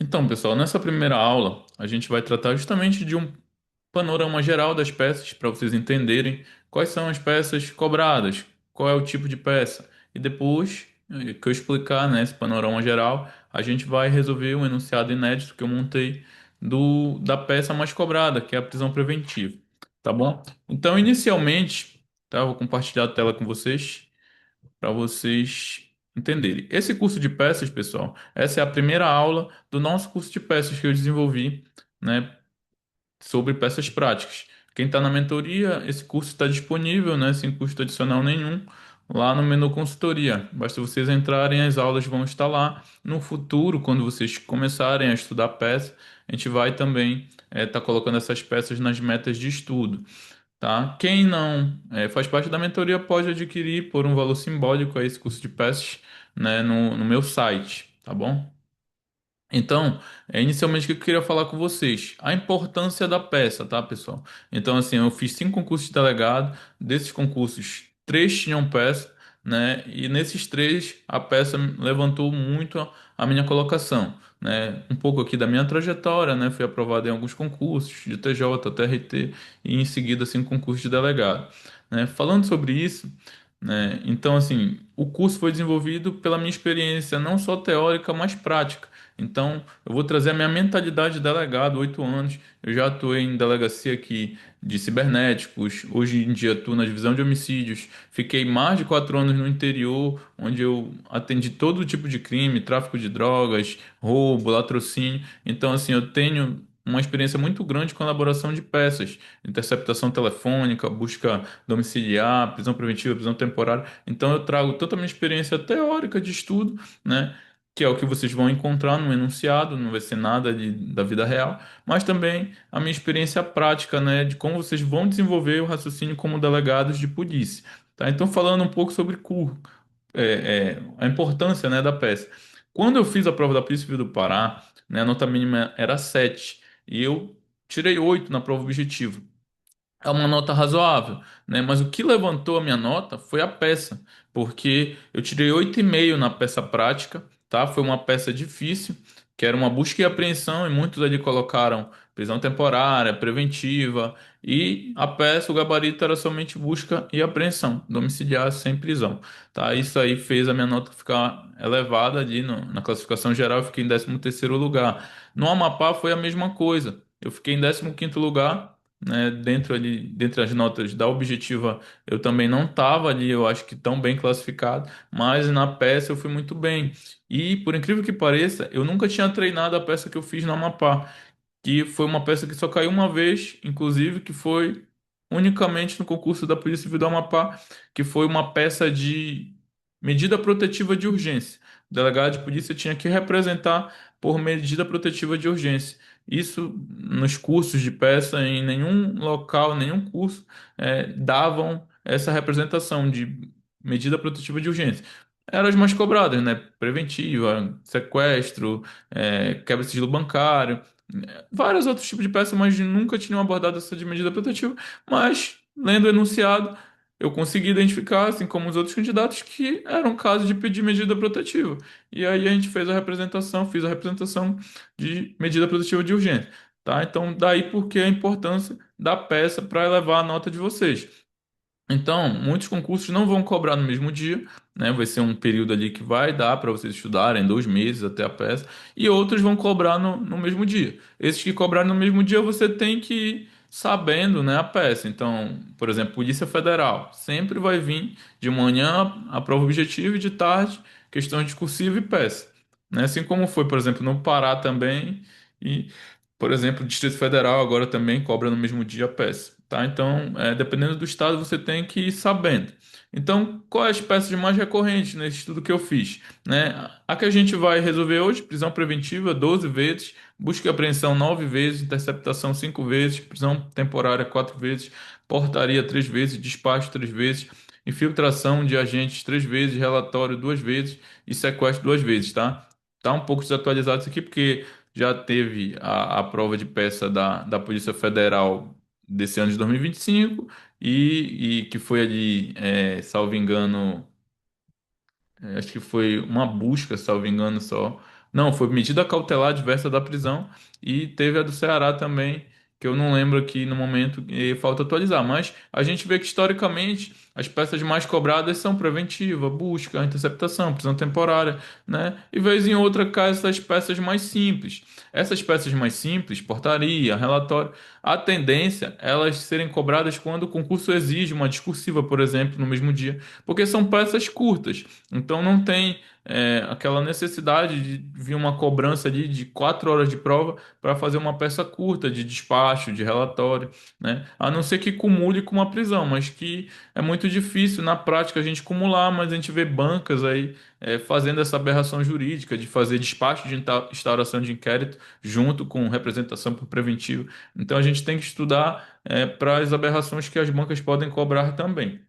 Então, pessoal, nessa primeira aula, a gente vai tratar justamente de um panorama geral das peças para vocês entenderem quais são as peças cobradas, qual é o tipo de peça. E depois que eu explicar, né, esse panorama geral, a gente vai resolver um enunciado inédito que eu montei da peça mais cobrada, que é a prisão preventiva. Tá bom? Então, inicialmente, tá, eu vou compartilhar a tela com vocês para vocês entenderem. Esse curso de peças, pessoal, essa é a primeira aula do nosso curso de peças que eu desenvolvi, né, sobre peças práticas. Quem está na mentoria, esse curso está disponível, né, sem custo adicional nenhum, lá no menu consultoria. Basta vocês entrarem, as aulas vão estar lá. No futuro, quando vocês começarem a estudar peça, a gente vai também estar colocando essas peças nas metas de estudo. Tá? Quem não faz parte da mentoria pode adquirir por um valor simbólico aí esse curso de peças, né, no meu site, tá bom? Então, inicialmente o que eu queria falar com vocês, a importância da peça, tá, pessoal? Então, assim, eu fiz 5 concursos de delegado, desses concursos, 3 tinham peça, né? E nesses 3, a peça levantou muito a minha colocação, né? Um pouco aqui da minha trajetória, né? Fui aprovado em alguns concursos de TJ, TRT e em seguida, assim, concurso de delegado, né? Falando sobre isso, né? Então, assim, o curso foi desenvolvido pela minha experiência, não só teórica, mas prática. Então, eu vou trazer a minha mentalidade de delegado, 8 anos. Eu já atuei em delegacia aqui de cibernéticos, hoje em dia atuo na divisão de homicídios. Fiquei mais de 4 anos no interior, onde eu atendi todo tipo de crime, tráfico de drogas, roubo, latrocínio. Então, assim, eu tenho uma experiência muito grande com elaboração de peças, interceptação telefônica, busca domiciliar, prisão preventiva, prisão temporária. Então, eu trago toda a minha experiência teórica de estudo, né? Que é o que vocês vão encontrar no enunciado, não vai ser nada da vida real, mas também a minha experiência prática, né, de como vocês vão desenvolver o raciocínio como delegados de polícia, tá? Então, falando um pouco sobre a importância, né, da peça. Quando eu fiz a prova da Polícia Civil do Pará, né, a nota mínima era 7 e eu tirei 8 na prova objetiva. É uma nota razoável, né? Mas o que levantou a minha nota foi a peça, porque eu tirei 8,5 na peça prática, tá? Foi uma peça difícil, que era uma busca e apreensão, e muitos ali colocaram prisão temporária, preventiva, e a peça, o gabarito era somente busca e apreensão, domiciliar sem prisão, tá? Isso aí fez a minha nota ficar elevada ali na classificação geral, eu fiquei em 13º lugar. No Amapá foi a mesma coisa, eu fiquei em 15º lugar, né, dentro ali, dentre as notas da objetiva, eu também não estava ali, eu acho que tão bem classificado, mas na peça eu fui muito bem. E por incrível que pareça, eu nunca tinha treinado a peça que eu fiz no Amapá, que foi uma peça que só caiu uma vez, inclusive, que foi unicamente no concurso da Polícia Civil do Amapá, que foi uma peça de medida protetiva de urgência. O delegado de polícia tinha que representar por medida protetiva de urgência. Isso nos cursos de peça, em nenhum local, nenhum curso, davam essa representação de medida protetiva de urgência. Eram as mais cobradas, né? Preventiva, sequestro, quebra de sigilo bancário, vários outros tipos de peça, mas nunca tinham abordado essa de medida protetiva. Mas, lendo o enunciado, eu consegui identificar, assim como os outros candidatos, que era um caso de pedir medida protetiva. E aí a gente fez a representação, fiz a representação de medida protetiva de urgência, tá? Então, daí porque a importância da peça para elevar a nota de vocês. Então, muitos concursos não vão cobrar no mesmo dia, né? Vai ser um período ali que vai dar para vocês estudarem, 2 meses até a peça, e outros vão cobrar no mesmo dia. Esses que cobrarem no mesmo dia, você tem que ir sabendo, né, a peça. Então, por exemplo, Polícia Federal, sempre vai vir de manhã a prova objetiva e de tarde questões discursivas e peça, né? Assim como foi, por exemplo, no Pará também, e, por exemplo, o Distrito Federal agora também cobra no mesmo dia a peça, tá? Então, dependendo do estado, você tem que ir sabendo. Então, quais as peças mais recorrentes nesse estudo que eu fiz, né? A que a gente vai resolver hoje, prisão preventiva 12 vezes, busca e apreensão 9 vezes, interceptação 5 vezes, prisão temporária 4 vezes, portaria 3 vezes, despacho 3 vezes, infiltração de agentes 3 vezes, relatório 2 vezes e sequestro 2 vezes, tá? Tá um pouco desatualizado isso aqui porque já teve a prova de peça da Polícia Federal desse ano de 2025 e que foi ali, salvo engano, acho que foi uma busca, salvo engano, só Não, foi medida cautelar diversa da prisão e teve a do Ceará também, que eu não lembro aqui no momento e falta atualizar. Mas a gente vê que historicamente as peças mais cobradas são preventiva, busca, interceptação, prisão temporária, né? E vez em outra cai essas peças mais simples. Essas peças mais simples, portaria, relatório, a tendência é elas serem cobradas quando o concurso exige uma discursiva, por exemplo, no mesmo dia, porque são peças curtas. Então não tem aquela necessidade de vir uma cobrança ali de 4 horas de prova para fazer uma peça curta de despacho, de relatório, né? A não ser que cumule com uma prisão, mas que é muito difícil na prática a gente cumular, mas a gente vê bancas aí fazendo essa aberração jurídica de fazer despacho de instauração de inquérito junto com representação por preventivo. Então a gente tem que estudar para as aberrações que as bancas podem cobrar também.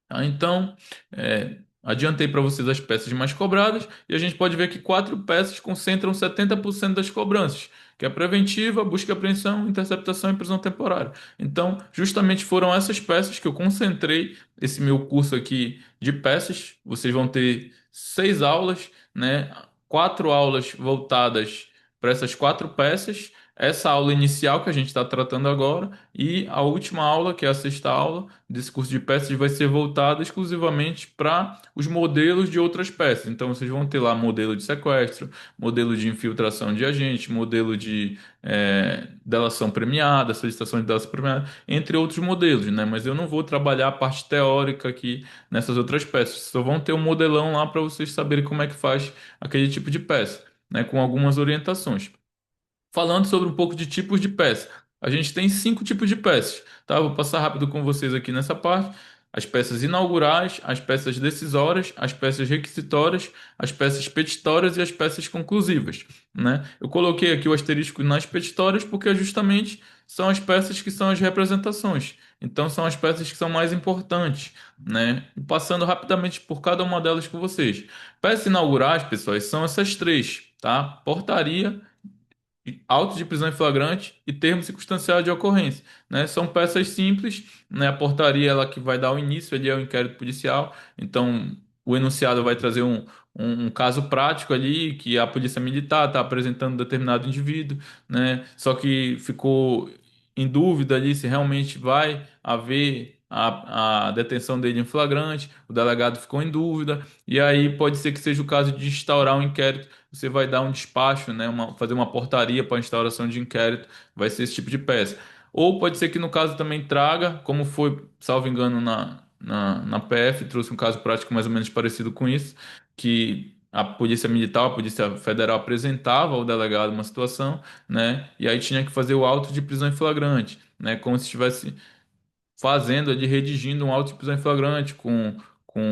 Tá? Então, adiantei para vocês as peças mais cobradas e a gente pode ver que 4 peças concentram 70% das cobranças, que é a preventiva, busca e apreensão, interceptação e prisão temporária. Então, justamente foram essas peças que eu concentrei esse meu curso aqui de peças. Vocês vão ter 6 aulas, né? 4 aulas voltadas para essas 4 peças. Essa aula inicial que a gente está tratando agora e a última aula, que é a sexta aula desse curso de peças, vai ser voltada exclusivamente para os modelos de outras peças. Então, vocês vão ter lá modelo de sequestro, modelo de infiltração de agente, modelo de delação premiada, solicitação de delação premiada, entre outros modelos, né? Mas eu não vou trabalhar a parte teórica aqui nessas outras peças. Só vão ter um modelão lá para vocês saberem como é que faz aquele tipo de peça, né? Com algumas orientações. Falando sobre um pouco de tipos de peça. A gente tem 5 tipos de peças, tá? Eu vou passar rápido com vocês aqui nessa parte. As peças inaugurais, as peças decisórias, as peças requisitórias, as peças petitórias e as peças conclusivas, né? Eu coloquei aqui o asterisco nas petitórias porque justamente são as peças que são as representações. Então são as peças que são mais importantes, né? E passando rapidamente por cada uma delas com vocês. Peças inaugurais, pessoal, são essas três, tá? Portaria, auto de prisão em flagrante e termo circunstancial de ocorrência, né? São peças simples, né? A portaria ela que vai dar o início ali ao inquérito policial. Então, o enunciado vai trazer um caso prático ali que a polícia militar está apresentando determinado indivíduo, né? Só que ficou em dúvida ali se realmente vai haver a detenção dele em flagrante. O delegado ficou em dúvida e aí pode ser que seja o caso de instaurar um inquérito. Você vai dar um despacho, né, fazer uma portaria para instauração de inquérito, vai ser esse tipo de peça. Ou pode ser que no caso também traga, como foi, salvo engano, na PF, trouxe um caso prático mais ou menos parecido com isso, que a Polícia Militar, a Polícia Federal apresentava ao delegado uma situação, né, e aí tinha que fazer o auto de prisão em flagrante, né, como se estivesse fazendo ali, redigindo um auto de prisão em flagrante com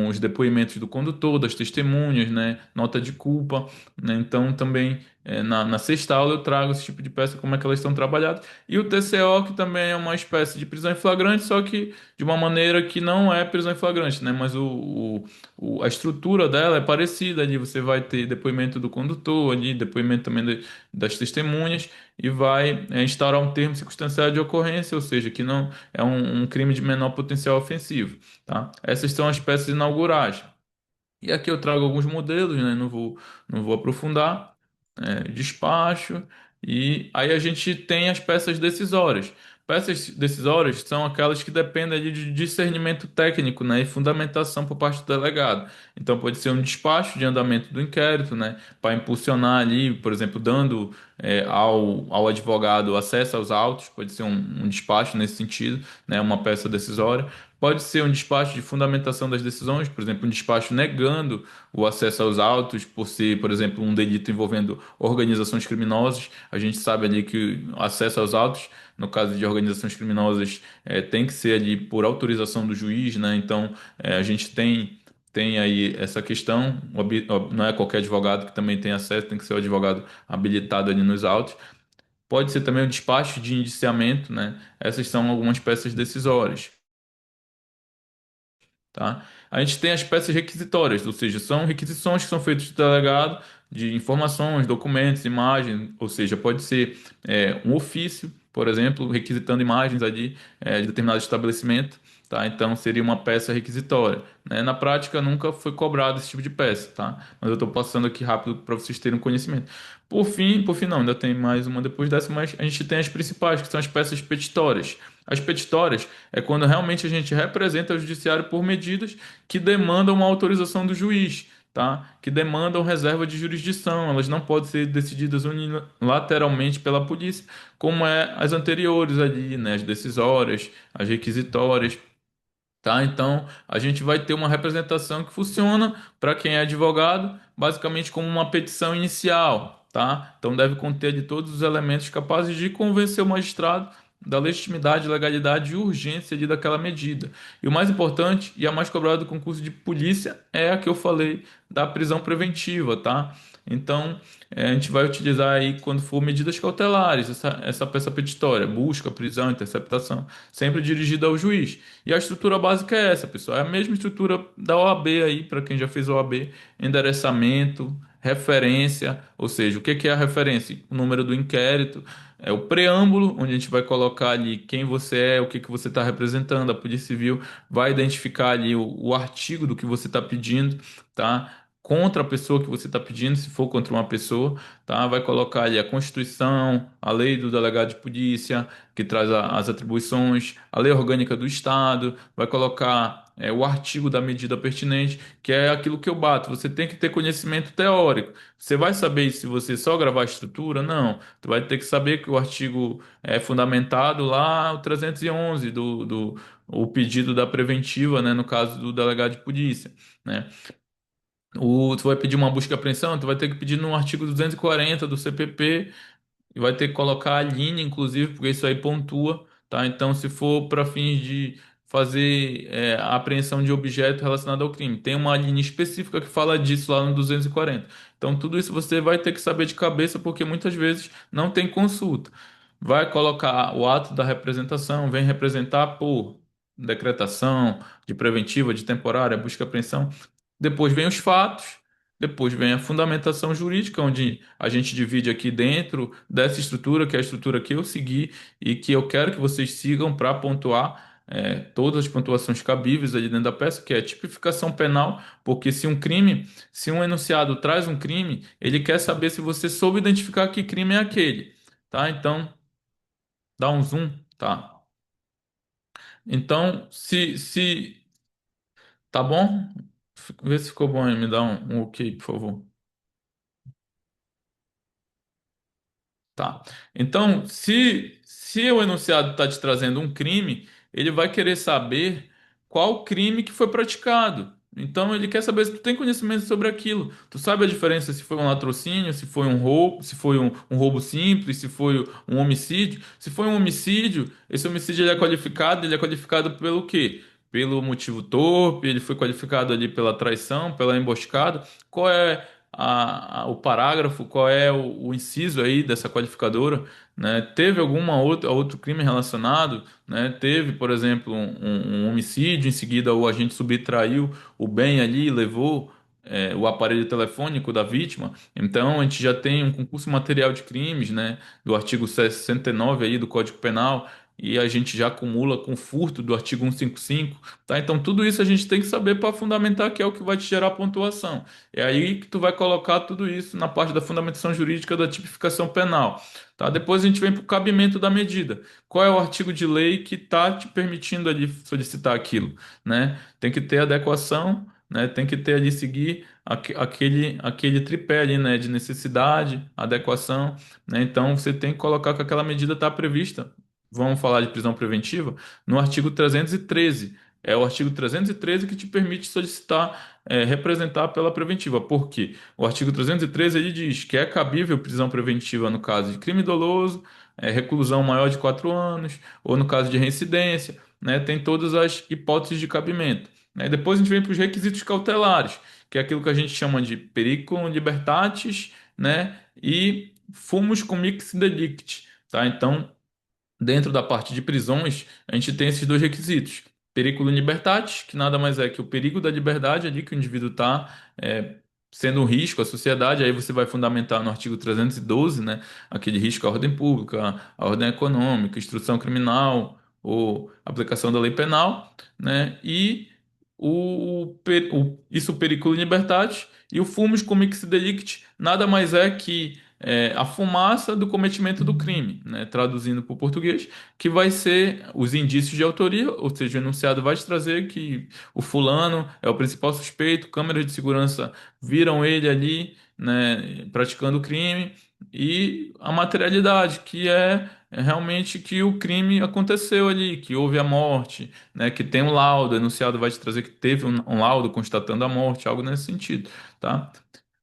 os depoimentos do condutor, das testemunhas, né, nota de culpa, né, então também na sexta aula eu trago esse tipo de peça, como é que elas estão trabalhadas, e o TCO, que também é uma espécie de prisão em flagrante, só que de uma maneira que não é prisão em flagrante, né, mas a estrutura dela é parecida ali, você vai ter depoimento do condutor ali, depoimento também das testemunhas, e vai instaurar um termo circunstancial de ocorrência, ou seja, que não é um crime de menor potencial ofensivo, tá? Essas são as peças inaugurais. E aqui eu trago alguns modelos, né? Não vou aprofundar. Despacho. E aí a gente tem as peças decisórias. Peças decisórias são aquelas que dependem ali de discernimento técnico, né? E fundamentação por parte do delegado. Então pode ser um despacho de andamento do inquérito, né? Para impulsionar ali, por exemplo, dando ao advogado acesso aos autos, pode ser um despacho nesse sentido, né? Uma peça decisória. Pode ser um despacho de fundamentação das decisões, por exemplo, um despacho negando o acesso aos autos por ser, por exemplo, um delito envolvendo organizações criminosas. A gente sabe ali que o acesso aos autos, no caso de organizações criminosas, tem que ser ali por autorização do juiz, né? Então, a gente tem aí essa questão, não é qualquer advogado que também tem acesso, tem que ser o advogado habilitado ali nos autos. Pode ser também o despacho de indiciamento, né? Essas são algumas peças decisórias. Tá? A gente tem as peças requisitórias, ou seja, são requisições que são feitas do delegado de informações, documentos, imagens, ou seja, pode ser um ofício, por exemplo, requisitando imagens ali de determinado estabelecimento, tá? Então seria uma peça requisitória, né? Na prática nunca foi cobrado esse tipo de peça, tá? Mas eu estou passando aqui rápido para vocês terem um conhecimento. Por fim não, ainda tem mais uma depois dessa, mas a gente tem as principais, que são as peças petitórias. As petitórias é quando realmente a gente representa o judiciário por medidas que demandam uma autorização do juiz, tá? Que demandam reserva de jurisdição. Elas não podem ser decididas unilateralmente pela polícia, como é as anteriores ali, né? As decisórias, as requisitórias. Tá? Então, a gente vai ter uma representação que funciona para quem é advogado, basicamente como uma petição inicial, tá? Então, deve conter de todos os elementos capazes de convencer o magistrado da legitimidade, legalidade e urgência ali daquela medida. E o mais importante, e a mais cobrada do concurso de polícia, é a que eu falei da prisão preventiva, tá? Então, a gente vai utilizar aí quando for medidas cautelares, essa peça petitória, busca, prisão, interceptação, sempre dirigida ao juiz. E a estrutura básica é essa, pessoal. É a mesma estrutura da OAB aí, para quem já fez OAB, endereçamento, referência, ou seja, o que que é a referência? O número do inquérito, é o preâmbulo, onde a gente vai colocar ali quem você é, o que que você está representando. A Polícia Civil vai identificar ali o artigo do que você está pedindo, tá? Contra a pessoa que você está pedindo, se for contra uma pessoa, tá? Vai colocar ali a Constituição, a lei do delegado de polícia, que traz as atribuições, a lei orgânica do Estado, vai colocar o artigo da medida pertinente, que é aquilo que eu bato. Você tem que ter conhecimento teórico. Você vai saber se você só gravar a estrutura? Não. Tu vai ter que saber que o artigo é fundamentado lá, o 311 o pedido da preventiva, né, no caso do delegado de polícia, né? Tu vai pedir uma busca e apreensão, tu vai ter que pedir no artigo 240 do CPP e vai ter que colocar a linha, inclusive, porque isso aí pontua, tá? Então, se for para fins de fazer a apreensão de objeto relacionado ao crime, tem uma linha específica que fala disso lá no 240. Então, tudo isso você vai ter que saber de cabeça, porque muitas vezes não tem consulta. Vai colocar o ato da representação, vem representar por decretação de preventiva, de temporária, busca e apreensão. Depois vem os fatos. Depois vem a fundamentação jurídica, onde a gente divide aqui dentro dessa estrutura, que é a estrutura que eu segui e que eu quero que vocês sigam para pontuar todas as pontuações cabíveis ali dentro da peça, que é a tipificação penal, porque se um enunciado traz um crime, ele quer saber se você soube identificar que crime é aquele, tá? Então, dá um zoom, tá? Então, se tá bom? Vê se ficou bom aí, me dá um ok, por favor. Tá. Então, se o enunciado está te trazendo um crime, ele vai querer saber qual crime que foi praticado. Então, ele quer saber se tu tem conhecimento sobre aquilo. Tu sabe a diferença se foi um latrocínio, se foi um roubo, se foi um roubo simples, se foi um homicídio. Se foi um homicídio, esse homicídio ele é qualificado pelo quê? Pelo motivo torpe, ele foi qualificado ali pela traição, pela emboscada. Qual é o parágrafo, qual é o inciso aí dessa qualificadora, né? Teve alguma outra outro crime relacionado, né? Teve, por exemplo, um homicídio, em seguida o agente subtraiu o bem ali, levou o aparelho telefônico da vítima. Então a gente já tem um concurso material de crimes, né? Do artigo 69 aí do Código Penal. E a gente já acumula com furto do artigo 155, tá? Então tudo isso a gente tem que saber para fundamentar que é o que vai te gerar pontuação. É aí que tu vai colocar tudo isso na parte da fundamentação jurídica da tipificação penal, tá? Depois a gente vem para o cabimento da medida. Qual é o artigo de lei que está te permitindo ali solicitar aquilo, né? Tem que ter adequação, né? Tem que ter ali seguir aquele tripé ali, né? De necessidade, adequação, né? Então você tem que colocar que aquela medida está prevista. Vamos falar de prisão preventiva no artigo 313. É o artigo 313 que te permite solicitar representar pela preventiva. Por quê? O artigo 313 ele diz que é cabível prisão preventiva no caso de crime doloso, reclusão maior de 4 anos, ou no caso de reincidência, né? Tem todas as hipóteses de cabimento, né? Depois a gente vem para os requisitos cautelares, que é aquilo que a gente chama de periculum libertatis, né? E fumus comicis delicti, tá? Então, dentro da parte de prisões, a gente tem esses dois requisitos. Periculum libertatis, que nada mais é que o perigo da liberdade ali que o indivíduo está sendo um risco à sociedade, aí você vai fundamentar no artigo 312, né, aquele risco à ordem pública, à ordem econômica, instrução criminal, ou aplicação da lei penal, né? E isso periculo in libertate e o fumus comicis delicti nada mais é que a fumaça do cometimento do crime, né? Traduzindo para o português, que vai ser os indícios de autoria, ou seja, o enunciado vai te trazer que o fulano é o principal suspeito, câmeras de segurança viram ele ali, né, praticando o crime, e a materialidade, que é realmente que o crime aconteceu ali, que houve a morte, né, que tem um laudo, o enunciado vai te trazer que teve um laudo constatando a morte, algo nesse sentido, tá?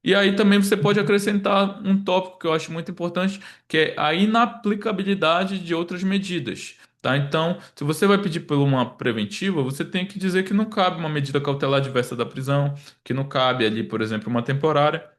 E aí também você pode acrescentar um tópico que eu acho muito importante, que é a inaplicabilidade de outras medidas. Tá? Então, se você vai pedir por uma preventiva, você tem que dizer que não cabe uma medida cautelar diversa da prisão, que não cabe ali, por exemplo, uma temporária,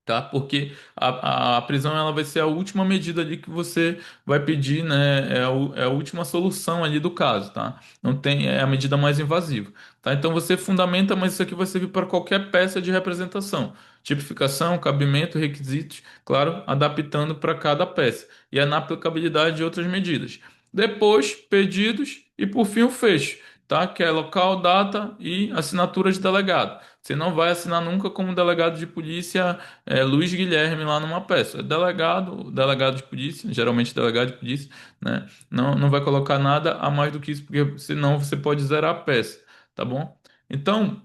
tá? Porque a prisão ela vai ser a última medida ali que você vai pedir, né? É a última solução ali do caso, tá? Não tem, é a medida mais invasiva, tá? Então você fundamenta, mas isso aqui vai servir para qualquer peça de representação. Tipificação, cabimento, requisitos, claro, adaptando para cada peça e a aplicabilidade de outras medidas. Depois, pedidos e por fim o fecho, tá? Que é local, data e assinatura de delegado. Você não vai assinar nunca como delegado de polícia Luiz Guilherme lá numa peça. Delegado de polícia, geralmente delegado de polícia, né? Não vai colocar nada a mais do que isso, porque senão você pode zerar a peça, tá bom? Então,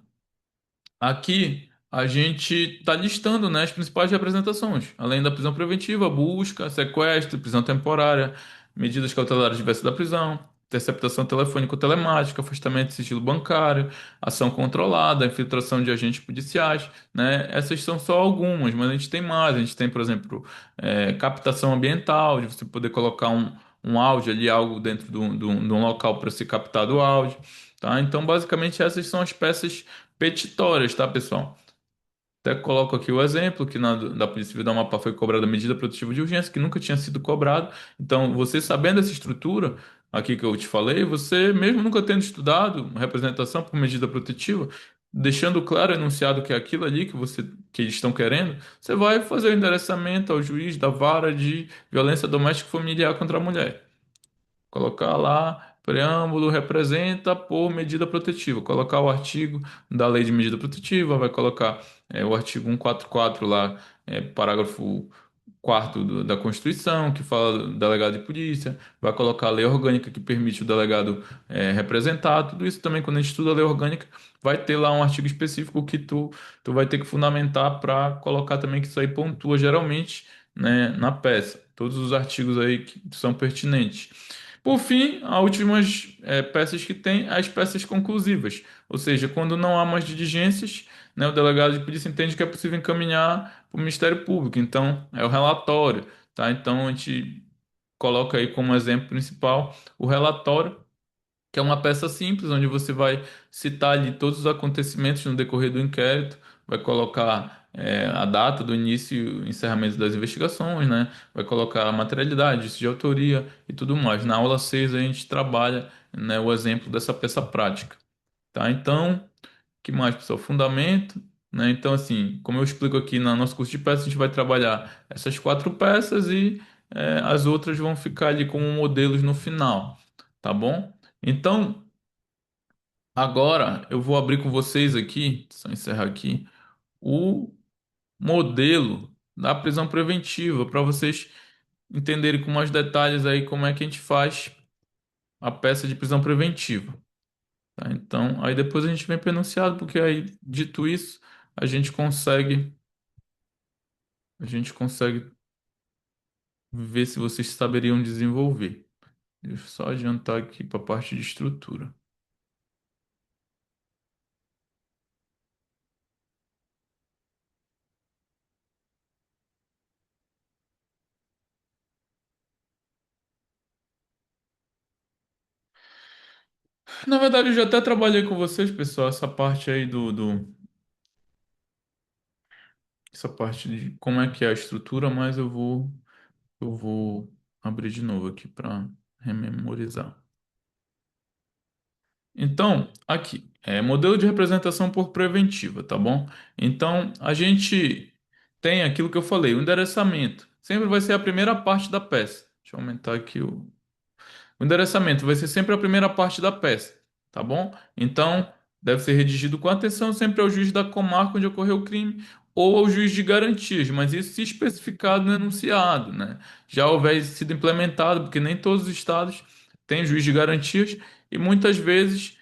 aqui a gente está listando, né, as principais representações, além da prisão preventiva, busca, sequestro, prisão temporária, medidas cautelares diversas da prisão, interceptação telefônica ou telemática, afastamento de sigilo bancário, ação controlada, infiltração de agentes policiais, né? Essas são só algumas, mas a gente tem mais. A gente tem, por exemplo, captação ambiental, de você poder colocar um áudio ali, algo dentro de um local para ser captado o áudio, tá? Então, basicamente, essas são as peças petitórias, tá, pessoal? Até coloco aqui o exemplo que da Polícia Civil do Amapá foi cobrada medida protetiva de urgência, que nunca tinha sido cobrado. Então, você sabendo essa estrutura aqui que eu te falei, você mesmo nunca tendo estudado representação por medida protetiva, deixando claro, enunciado que é aquilo ali que eles estão querendo, você vai fazer o endereçamento ao juiz da vara de violência doméstica e familiar contra a mulher. Colocar lá, preâmbulo representa por medida protetiva. Colocar o artigo da lei de medida protetiva, vai colocar o artigo 144 lá, parágrafo quarto da Constituição, que fala do delegado de polícia, vai colocar a lei orgânica que permite o delegado representar. Tudo isso também, quando a gente estuda a lei orgânica, vai ter lá um artigo específico que tu vai ter que fundamentar para colocar também que isso aí pontua geralmente, né, na peça. Todos os artigos aí que são pertinentes. Por fim, as últimas peças que tem, as peças conclusivas, ou seja, quando não há mais diligências, né, o delegado de polícia entende que é possível encaminhar para o Ministério Público. Então, é o relatório, tá? Então, a gente coloca aí como exemplo principal o relatório, que é uma peça simples, onde você vai citar ali todos os acontecimentos no decorrer do inquérito, vai colocar a data do início e encerramento das investigações, né? Vai colocar a materialidade, isso de autoria e tudo mais. Na aula 6 a gente trabalha, né, o exemplo dessa peça prática, tá? Então, que mais, pessoal? Fundamento, né? Então, assim, como eu explico aqui no nosso curso de peças, a gente vai trabalhar essas quatro peças e as outras vão ficar ali como modelos no final, tá bom? Então, agora eu vou abrir com vocês aqui, só encerrar aqui, o modelo da prisão preventiva, para vocês entenderem com mais detalhes aí como é que a gente faz a peça de prisão preventiva. Tá? Então, aí depois a gente vem para o enunciado, porque aí, dito isso, a gente consegue, a gente consegue ver se vocês saberiam desenvolver. Deixa eu só adiantar aqui para a parte de estrutura. Na verdade, eu já até trabalhei com vocês, pessoal, essa parte aí essa parte de como é que é a estrutura, mas eu vou abrir de novo aqui para rememorizar. Então, aqui, modelo de representação por preventiva, tá bom? Então, a gente tem aquilo que eu falei, o endereçamento. Sempre vai ser a primeira parte da peça. Deixa eu aumentar aqui O endereçamento vai ser sempre a primeira parte da peça, tá bom? Então, deve ser redigido com atenção sempre ao juiz da comarca onde ocorreu o crime ou ao juiz de garantias, mas isso se especificado no enunciado, né? Já houver sido implementado, porque nem todos os estados têm juiz de garantias e muitas vezes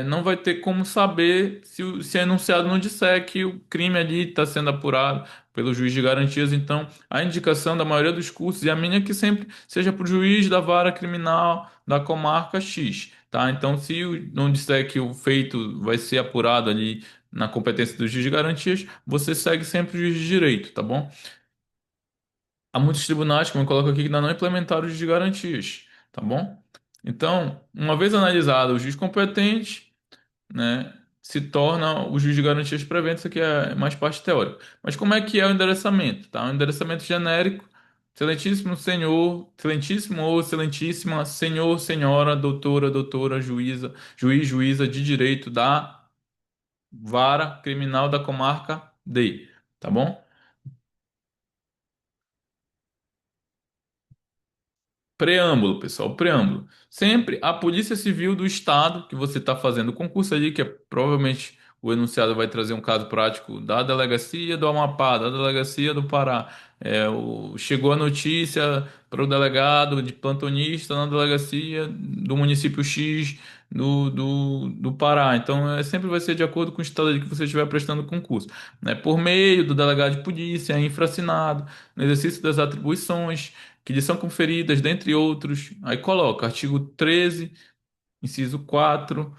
não vai ter como saber se o enunciado não disser que o crime ali está sendo apurado pelo juiz de garantias. Então, a indicação da maioria dos cursos e a minha é que sempre seja para o juiz da vara criminal da comarca X, tá? Então, se não disser que o feito vai ser apurado ali na competência do juiz de garantias, você segue sempre o juiz de direito, tá bom? Há muitos tribunais, como eu coloco aqui, que ainda não implementaram o juiz de garantias, tá bom? Então, uma vez analisado o juiz competente, né, se torna o juiz de garantias prevento, isso aqui é mais parte teórica. Mas como é que é o endereçamento, tá? Um endereçamento genérico, excelentíssimo senhor, excelentíssimo ou excelentíssima senhor, senhora, doutora, doutora, juíza, juiz, juíza de direito da vara criminal da comarca D, tá bom? Preâmbulo, pessoal, preâmbulo. Sempre a Polícia Civil do Estado que você está fazendo o concurso ali, que é provavelmente o enunciado vai trazer um caso prático da delegacia do Amapá, da delegacia do Pará. Chegou a notícia para o delegado de plantonista na delegacia do município X do Pará. Então, sempre vai ser de acordo com o estado ali que você estiver prestando o concurso, né? Por meio do delegado de polícia, infraassinado, no exercício das atribuições que lhe são conferidas, dentre outros. Aí coloca artigo 13, inciso 4,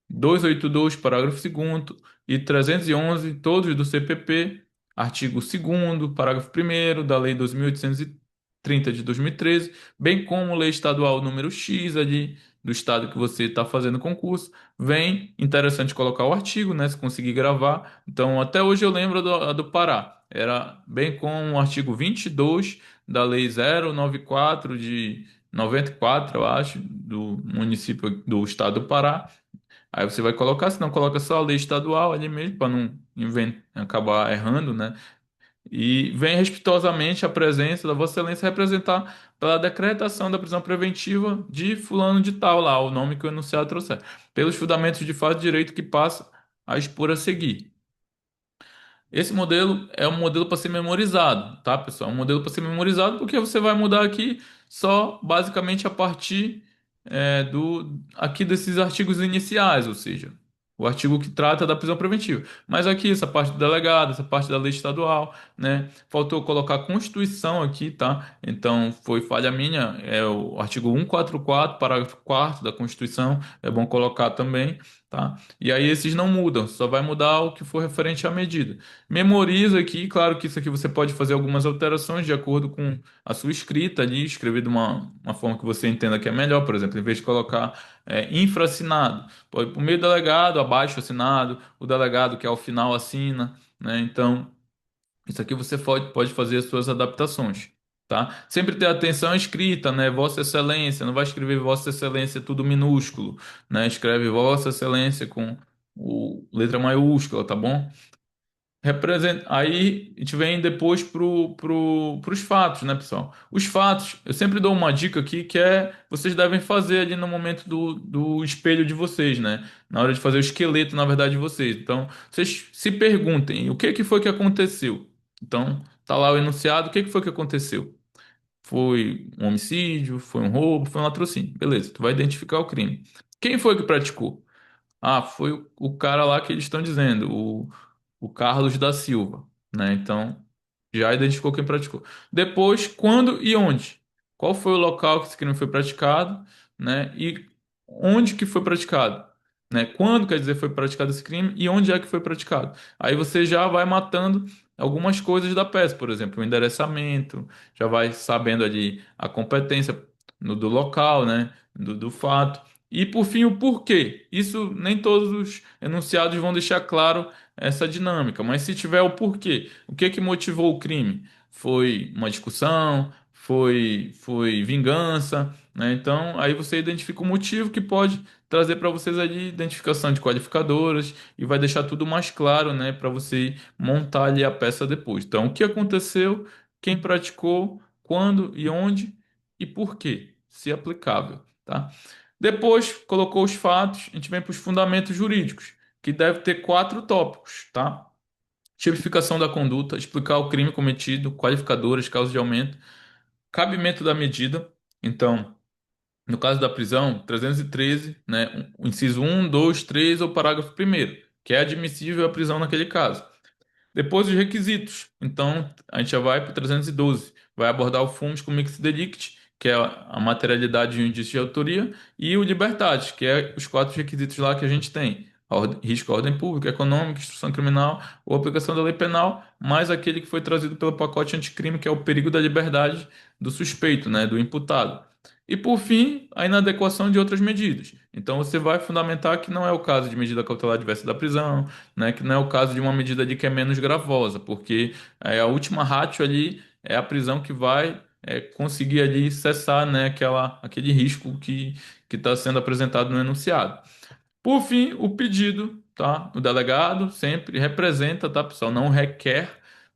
282, parágrafo segundo e 311, todos do CPP, artigo segundo, parágrafo primeiro da Lei 2.830 de 2013, bem como Lei Estadual número X ali do estado que você está fazendo concurso. Vem, interessante colocar o artigo, né, se conseguir gravar. Então, até hoje eu lembro do Pará. Era bem com o artigo 22 da Lei 094 de 94, eu acho, do município do estado do Pará. Aí você vai colocar, se não coloca só a lei estadual ali mesmo, para não acabar errando, né? E vem respeitosamente a presença da Vossa Excelência representar pela decretação da prisão preventiva de fulano de tal lá, o nome que o enunciado trouxer, pelos fundamentos de fato de direito que passa a expor a seguir. Esse modelo é um modelo para ser memorizado, tá, pessoal? É um modelo para ser memorizado porque você vai mudar aqui só basicamente a partir aqui desses artigos iniciais, ou seja, o artigo que trata da prisão preventiva. Mas aqui essa parte do delegado, essa parte da lei estadual, né? Faltou colocar a Constituição aqui, tá? Então foi falha minha, é o artigo 144, parágrafo 4º da Constituição, é bom colocar também, tá? E aí esses não mudam, só vai mudar o que for referente à medida. Memoriza aqui, claro que isso aqui você pode fazer algumas alterações de acordo com a sua escrita ali, escrever de uma forma que você entenda que é melhor, por exemplo, em vez de colocar infra-assinado, pode por meio do delegado, abaixo assinado, o delegado que ao final assina, né? Então, isso aqui você pode fazer as suas adaptações. Tá? Sempre ter atenção à escrita, né? Vossa Excelência, não vai escrever Vossa Excelência tudo minúsculo, né? Escreve Vossa Excelência com letra maiúscula, tá bom? Aí a gente vem depois pros fatos, né, pessoal? Os fatos, eu sempre dou uma dica aqui que vocês devem fazer ali no momento do espelho de vocês, né? Na hora de fazer o esqueleto, na verdade, de vocês. Então, vocês se perguntem, o que que foi que aconteceu? Então, tá lá o enunciado, o que que foi que aconteceu? Foi um homicídio, foi um roubo, foi um latrocínio. Beleza, tu vai identificar o crime. Quem foi que praticou? Ah, foi o cara lá que eles estão dizendo, o Carlos da Silva, né? Então, já identificou quem praticou. Depois, quando e onde? Qual foi o local que esse crime foi praticado, né? E onde que foi praticado, né? Quando, quer dizer, foi praticado esse crime e onde é que foi praticado. Aí você já vai matando algumas coisas da peça, por exemplo, o endereçamento, já vai sabendo ali a competência do local, né? Do fato. E por fim, o porquê. Isso nem todos os enunciados vão deixar claro essa dinâmica, mas se tiver o porquê, o que que motivou o crime? Foi uma discussão? Foi vingança, né? Então, aí você identifica o motivo que pode trazer para vocês ali identificação de qualificadoras e vai deixar tudo mais claro, né, para você montar ali a peça depois. Então, o que aconteceu, quem praticou, quando e onde e por quê, se aplicável. tá? Depois, colocou os fatos, a gente vem para os fundamentos jurídicos, que deve ter quatro tópicos, tá? Tipificação da conduta, explicar o crime cometido, qualificadoras, causas de aumento, cabimento da medida. Então, no caso da prisão, 313, né, o inciso um, 2, 3 ou parágrafo primeiro, que é admissível a prisão naquele caso. Depois os requisitos. Então, a gente já vai para o 312. Vai abordar o fumus cum mixed delicti, que é a materialidade de um indício de autoria, e o libertate, que é os quatro requisitos lá que a gente tem. Risco à ordem pública, econômica, instrução criminal ou aplicação da lei penal, mais aquele que foi trazido pelo pacote anticrime, que é o perigo da liberdade do suspeito, né, do imputado. E por fim, a inadequação de outras medidas. Então você vai fundamentar que não é o caso de medida cautelar adversa da prisão, né, que não é o caso de uma medida ali que é menos gravosa, porque a última ratio ali é a prisão que vai conseguir ali cessar, né, aquele risco que está sendo apresentado no enunciado. Por fim, o pedido, tá? O delegado sempre representa, tá, pessoal? Não requer,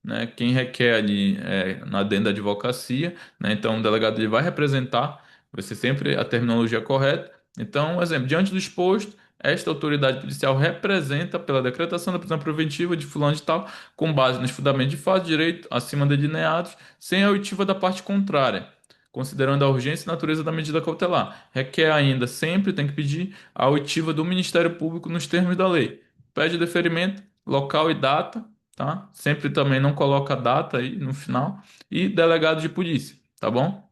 né? Quem requer ali é na dentro da advocacia, né? Então, o delegado ele vai representar, vai ser sempre a terminologia correta. Então, exemplo, diante do exposto, esta autoridade policial representa pela decretação da prisão preventiva de fulano de tal, com base nos fundamentos de fato, direito acima delineados, sem a oitiva da parte contrária, considerando a urgência e natureza da medida cautelar. Requer ainda, sempre tem que pedir a oitiva do Ministério Público nos termos da lei. Pede deferimento, local e data, tá? Sempre também não coloca data aí no final. E delegado de polícia, tá bom?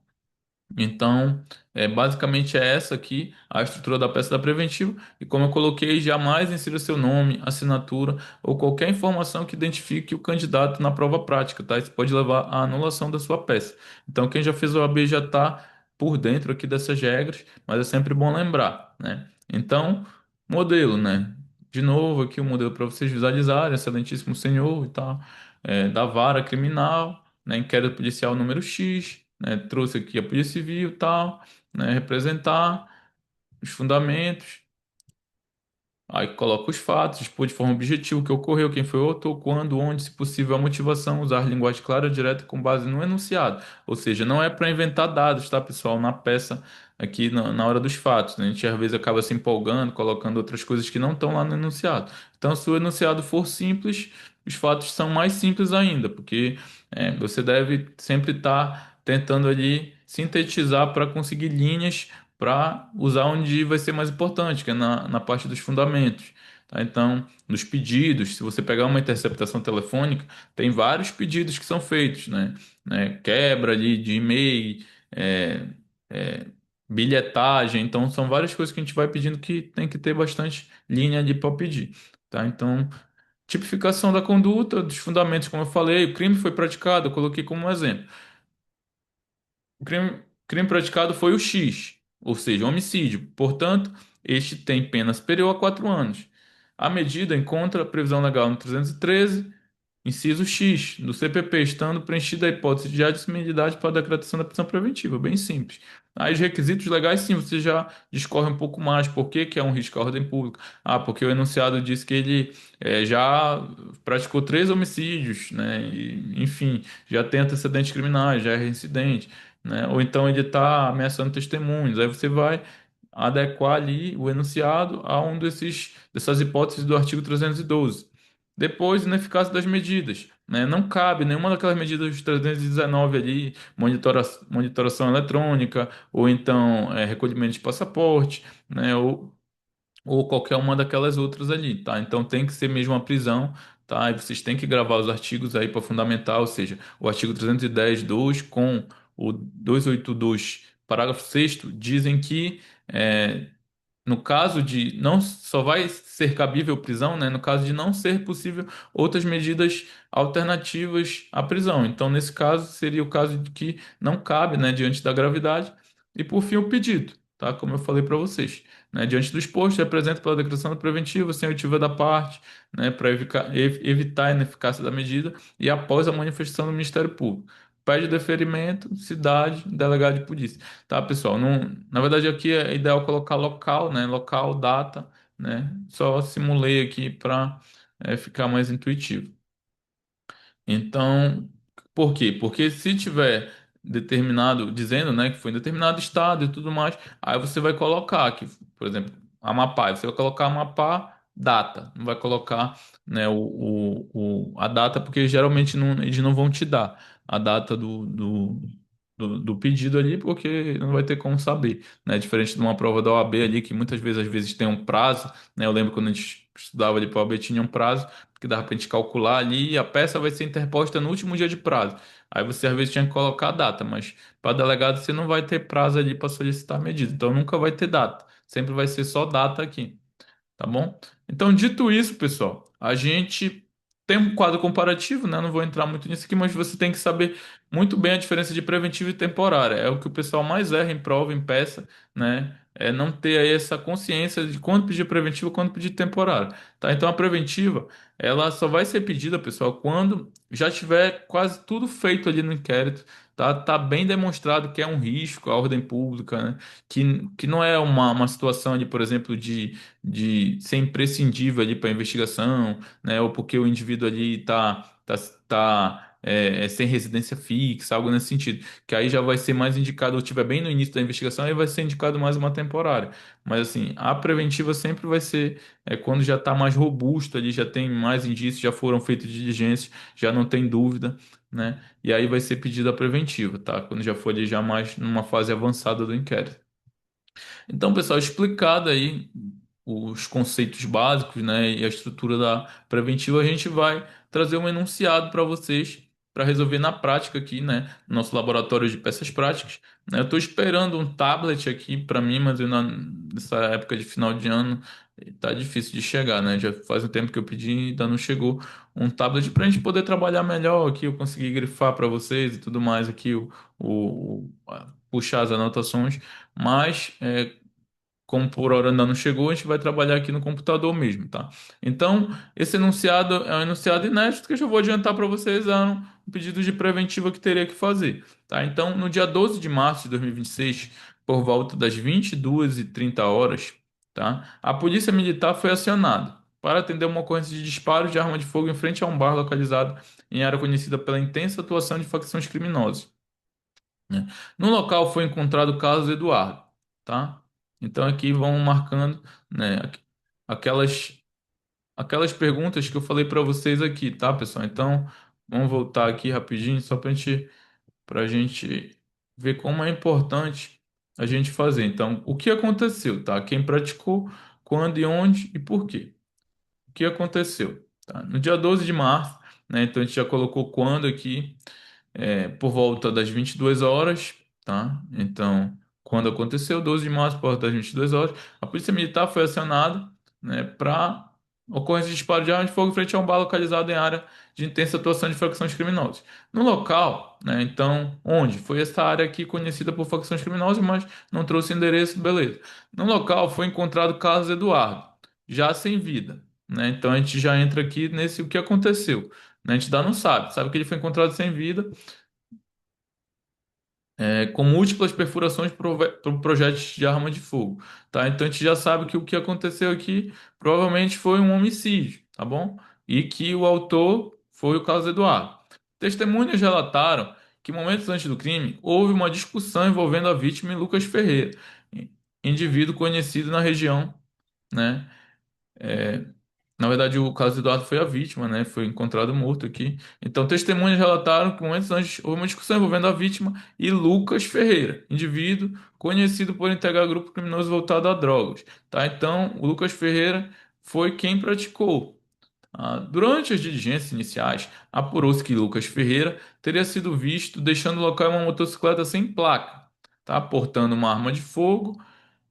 Então, basicamente é essa aqui a estrutura da peça da preventiva. E como eu coloquei, jamais insira seu nome, assinatura ou qualquer informação que identifique o candidato na prova prática, tá? Isso pode levar à anulação da sua peça. Então, quem já fez o AB já está por dentro aqui dessas regras, mas é sempre bom lembrar, né? Então, modelo, né? De novo, aqui o modelo para vocês visualizarem, excelentíssimo senhor e tal, da vara criminal, né? Inquérito policial número X, né? Trouxe aqui a Polícia Civil e tal, né? Representar os fundamentos. Aí coloca os fatos, expor de forma objetiva o que ocorreu, quem foi o autor, quando, onde, se possível, a motivação, usar linguagem clara, direta, com base no enunciado. Ou seja, não é para inventar dados, tá, pessoal, na peça aqui na hora dos fatos, né? A gente às vezes acaba se empolgando, colocando outras coisas que não estão lá no enunciado. Então, se o enunciado for simples, os fatos são mais simples ainda, porque você deve sempre estar tentando ali sintetizar para conseguir linhas para usar onde vai ser mais importante, que é na parte dos fundamentos. Tá? Então, nos pedidos, se você pegar uma interceptação telefônica, tem vários pedidos que são feitos, né? Quebra ali de e-mail, é, é, bilhetagem, então são várias coisas que a gente vai pedindo que tem que ter bastante linha ali para pedir. Tá? Então, tipificação da conduta, dos fundamentos, como eu falei, o crime foi praticado, eu coloquei como um exemplo. O crime praticado foi o X, ou seja, homicídio. Portanto, este tem pena superior a 4 anos. A medida encontra previsão legal no 313, inciso X, do CPP, estando preenchida a hipótese de admissibilidade para a decretação da prisão preventiva. Bem simples. Aí os requisitos legais, sim, você já discorre um pouco mais. Por que que é um risco à ordem pública? Ah, porque o enunciado diz que ele já praticou 3 homicídios, né? Enfim, já tem antecedentes criminais, já é reincidente, né? Ou então ele está ameaçando testemunhos. Aí você vai adequar ali o enunciado a um dessas hipóteses do artigo 312. Depois, ineficácia das medidas, né? Não cabe nenhuma daquelas medidas dos 319 ali, monitoração eletrônica, ou então recolhimento de passaporte, né? Ou qualquer uma daquelas outras ali, tá? Então tem que ser mesmo uma prisão, tá? E vocês têm que gravar os artigos aí para fundamentar, ou seja, o artigo 310(2) com o 282, parágrafo sexto dizem que no caso de não só vai ser cabível prisão, né? No caso de não ser possível outras medidas alternativas à prisão. Então, nesse caso, seria o caso de que não cabe, né, diante da gravidade. E por fim, o pedido, tá? Como eu falei para vocês, né? Diante do exposto, representa pela decretação preventiva, sem oitiva da parte, né, para evitar a ineficácia da medida e após a manifestação do Ministério Público. Pede deferimento, cidade, delegado de polícia. Tá, pessoal? Não, na verdade, aqui é ideal colocar local, né? Local, data, né? Só simulei aqui para ficar mais intuitivo. Então, por quê? Porque se tiver determinado, dizendo, né, que foi em determinado estado e tudo mais. Aí você vai colocar aqui, por exemplo, Amapá. Aí você vai colocar Amapá, data. Não vai colocar, né, a data, porque geralmente não, eles não vão te dar a data do pedido ali, porque não vai ter como saber, né? Diferente de uma prova da OAB ali, que muitas vezes, às vezes tem um prazo, né? Eu lembro quando a gente estudava ali para a OAB, tinha um prazo, que dava para a gente calcular ali, e a peça vai ser interposta no último dia de prazo. Aí você às vezes tinha que colocar a data, mas para delegado você não vai ter prazo ali para solicitar a medida, então nunca vai ter data, sempre vai ser só data aqui. Tá bom? Então, dito isso, pessoal, a gente tem um quadro comparativo, né? Não vou entrar muito nisso aqui, mas você tem que saber muito bem a diferença de preventiva e temporária. É o que o pessoal mais erra em prova, em peça, né? É não ter aí essa consciência de quando pedir preventiva e quando pedir temporária, tá? Então, a preventiva, ela só vai ser pedida, pessoal, quando já tiver quase tudo feito ali no inquérito, tá? Tá bem demonstrado que é um risco à ordem pública, né? Que não é uma situação ali, por exemplo, de ser imprescindível ali para a investigação, né? Ou porque o indivíduo ali tá sem residência fixa, algo nesse sentido. Que aí já vai ser mais indicado, ou tiver bem no início da investigação, aí vai ser indicado mais uma temporária. Mas assim, a preventiva sempre vai ser quando já está mais robusto ali, já tem mais indícios, já foram feitas diligências, já não tem dúvida, né? E aí vai ser pedida a preventiva, tá? Quando já for ali já mais numa fase avançada do inquérito. Então, pessoal, explicado aí os conceitos básicos, né, e a estrutura da preventiva, a gente vai trazer um enunciado para vocês para resolver na prática aqui, né, no nosso laboratório de peças práticas, né? Eu estou esperando um tablet aqui para mim, mas eu nessa época de final de ano tá difícil de chegar, né? Já faz um tempo que eu pedi e ainda não chegou um tablet para a gente poder trabalhar melhor aqui, eu conseguir grifar para vocês e tudo mais aqui, puxar as anotações. Mas como por hora ainda não chegou, a gente vai trabalhar aqui no computador mesmo, tá? Então, esse enunciado é um enunciado inédito que eu já vou adiantar para vocês, é um pedido de preventiva que teria que fazer, tá? Então, no dia 12 de março de 2026, por volta das 22h30 horas, tá? A Polícia Militar foi acionada para atender uma ocorrência de disparo de arma de fogo em frente a um bar localizado em área conhecida pela intensa atuação de facções criminosas, né? No local foi encontrado Carlos Eduardo, tá? Então aqui vão marcando, né, aquelas aquelas perguntas que eu falei para vocês aqui, tá, pessoal? Então vamos voltar aqui rapidinho só para gente ver como é importante a gente fazer. Então, o que aconteceu, tá? Quem praticou, quando e onde e por quê? O que aconteceu, tá? No dia 12 de março, né? Então a gente já colocou quando aqui por volta das 22 horas, tá? Então, quando aconteceu, 12 de março, por volta das 22 horas, a Polícia Militar foi acionada, né, para ocorrência de disparo de arma de fogo em frente a um bar localizado em área de intensa atuação de facções criminosas. No local, né, então, onde? Foi essa área aqui conhecida por facções criminosas, mas não trouxe endereço, beleza. No local foi encontrado Carlos Eduardo, já sem vida, né? Então a gente já entra aqui nesse o que aconteceu, né? A gente ainda não sabe, sabe que ele foi encontrado sem vida, com múltiplas perfurações por projéteis de arma de fogo, tá? Então a gente já sabe que o que aconteceu aqui provavelmente foi um homicídio, tá bom? E que o autor foi o Carlos Eduardo. Testemunhas relataram que momentos antes do crime houve uma discussão envolvendo a vítima e Lucas Ferreira, indivíduo conhecido na região, né? Na verdade, o Carlos Eduardo foi a vítima, né? Foi encontrado morto aqui. Então, testemunhas relataram que momentos antes houve uma discussão envolvendo a vítima e Lucas Ferreira, indivíduo conhecido por integrar grupo criminoso voltado a drogas, tá? Então, o Lucas Ferreira foi quem praticou. Durante as diligências iniciais, apurou-se que Lucas Ferreira teria sido visto deixando o local em uma motocicleta sem placa, tá? Portando uma arma de fogo.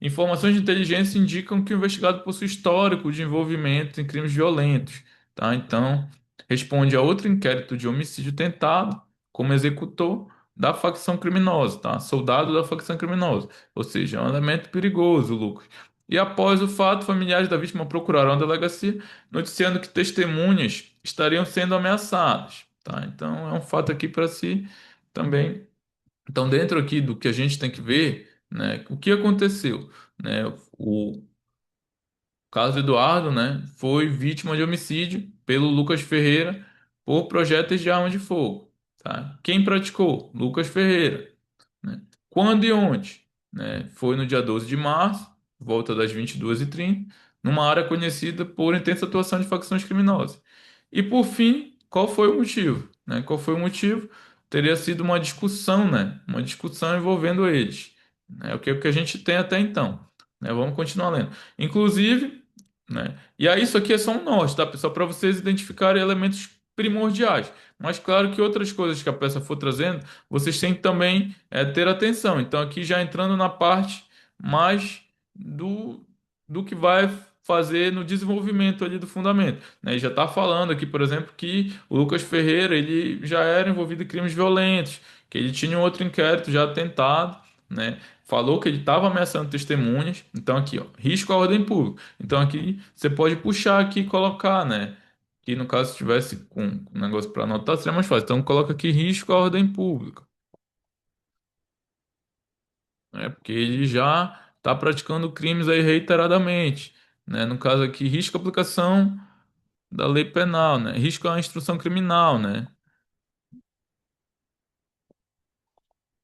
Informações de inteligência indicam que o investigado possui histórico de envolvimento em crimes violentos, tá? Então, responde a outro inquérito de homicídio tentado como executor da facção criminosa, tá? Soldado da facção criminosa. Ou seja, é um elemento perigoso, Lucas. E após o fato, familiares da vítima procuraram a delegacia, noticiando que testemunhas estariam sendo ameaçadas, tá? Então, é um fato aqui para si também. Então, dentro aqui do que a gente tem que ver, né, o que aconteceu, né? O caso Eduardo, né, foi vítima de homicídio pelo Lucas Ferreira por projéteis de arma de fogo, tá? Quem praticou? Lucas Ferreira. quando e onde, né? Foi no dia 12 de março, volta das 22h30, numa área conhecida por intensa atuação de facções criminosas. E por fim, qual foi o motivo, né? Qual foi o motivo? Teria sido uma discussão, né? Uma discussão envolvendo eles, né? O que a gente tem até então, né? Vamos continuar lendo. Inclusive, né? E aí isso aqui é só um norte, tá, pessoal? Para vocês identificarem elementos primordiais. Mas claro que outras coisas que a peça for trazendo, vocês têm que também ter atenção. Então, aqui já entrando na parte mais do, do que vai fazer no desenvolvimento ali do fundamento, né? Ele já está falando aqui, por exemplo, que o Lucas Ferreira ele já era envolvido em crimes violentos, que ele tinha um outro inquérito já tentado, né? Falou que ele estava ameaçando testemunhas. Então, aqui, ó, risco à ordem pública. Então, aqui você pode puxar aqui e colocar, né? Que no caso, se tivesse com um negócio para anotar, seria mais fácil. Então, coloca aqui risco à ordem pública, né? Porque ele já está praticando crimes aí reiteradamente, né? No caso aqui, risco à aplicação da lei penal, né? Risco à instrução criminal, né?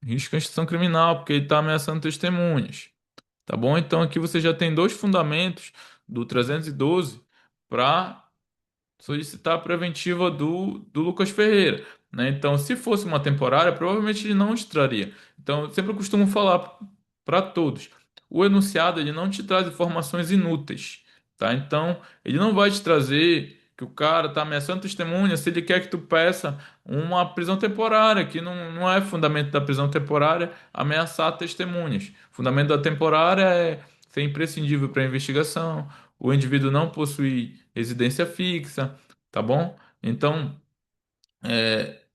Risco à instrução criminal, porque ele está ameaçando testemunhas, tá bom? Então, aqui você já tem dois fundamentos do 312 para solicitar a preventiva do Lucas Ferreira, né? Então, se fosse uma temporária, provavelmente ele não extraria. Então, eu sempre costumo falar para todos, o enunciado ele não te traz informações inúteis, tá? Então, ele não vai te trazer que o cara está ameaçando testemunha se ele quer que tu peça uma prisão temporária, que não é fundamento da prisão temporária ameaçar testemunhas. Fundamento da temporária é ser imprescindível para a investigação, o indivíduo não possui residência fixa, tá bom? Então,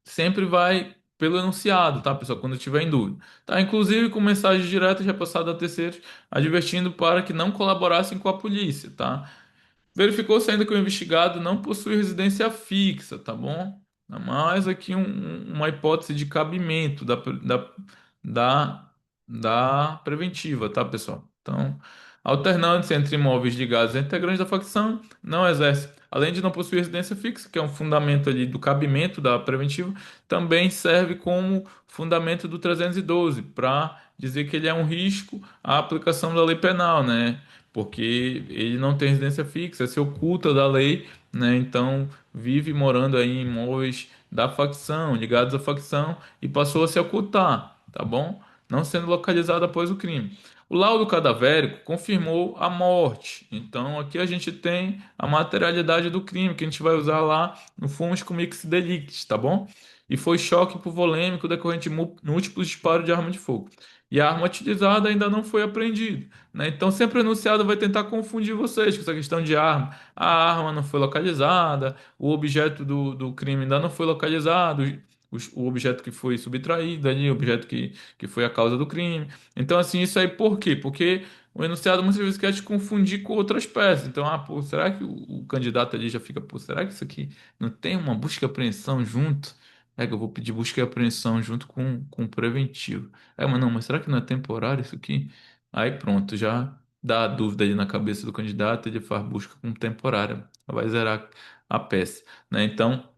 sempre vai pelo enunciado, tá, pessoal? Quando tiver em dúvida. Tá? Inclusive com mensagens diretas repassadas a terceiros, advertindo para que não colaborassem com a polícia, tá? Verificou-se ainda que o investigado não possui residência fixa, tá bom? Mais aqui uma hipótese de cabimento da, da preventiva, tá, pessoal? Então, alternando-se entre imóveis ligados a integrantes da facção, não exerce, além de não possuir residência fixa, que é um fundamento ali do cabimento da preventiva, também serve como fundamento do 312, para dizer que ele é um risco à aplicação da lei penal, né? Porque ele não tem residência fixa, se oculta da lei, né? Então vive morando aí em imóveis da facção, ligados à facção, e passou a se ocultar, tá bom? Não sendo localizado após o crime. O laudo cadavérico confirmou a morte. Então aqui a gente tem a materialidade do crime que a gente vai usar lá no fumus cum delictis, tá bom? E foi choque hipovolêmico decorrente de múltiplos disparos de arma de fogo. E a arma utilizada ainda não foi apreendida, né? Então, sempre o enunciado vai tentar confundir vocês com essa questão de arma. A arma não foi localizada, o objeto do crime ainda não foi localizado, o objeto que foi subtraído ali, o objeto que foi a causa do crime. Então, assim, isso aí por quê? Porque o enunciado muitas vezes quer te confundir com outras peças. Então, pô, será que o candidato ali já fica, pô, será que isso aqui não tem uma busca e apreensão junto? É que eu vou pedir busca e apreensão junto com preventivo. Mas não, mas será que não é temporário isso aqui? Aí pronto, já dá a dúvida ali na cabeça do candidato, ele faz busca com temporária, vai zerar a peça, né? Então,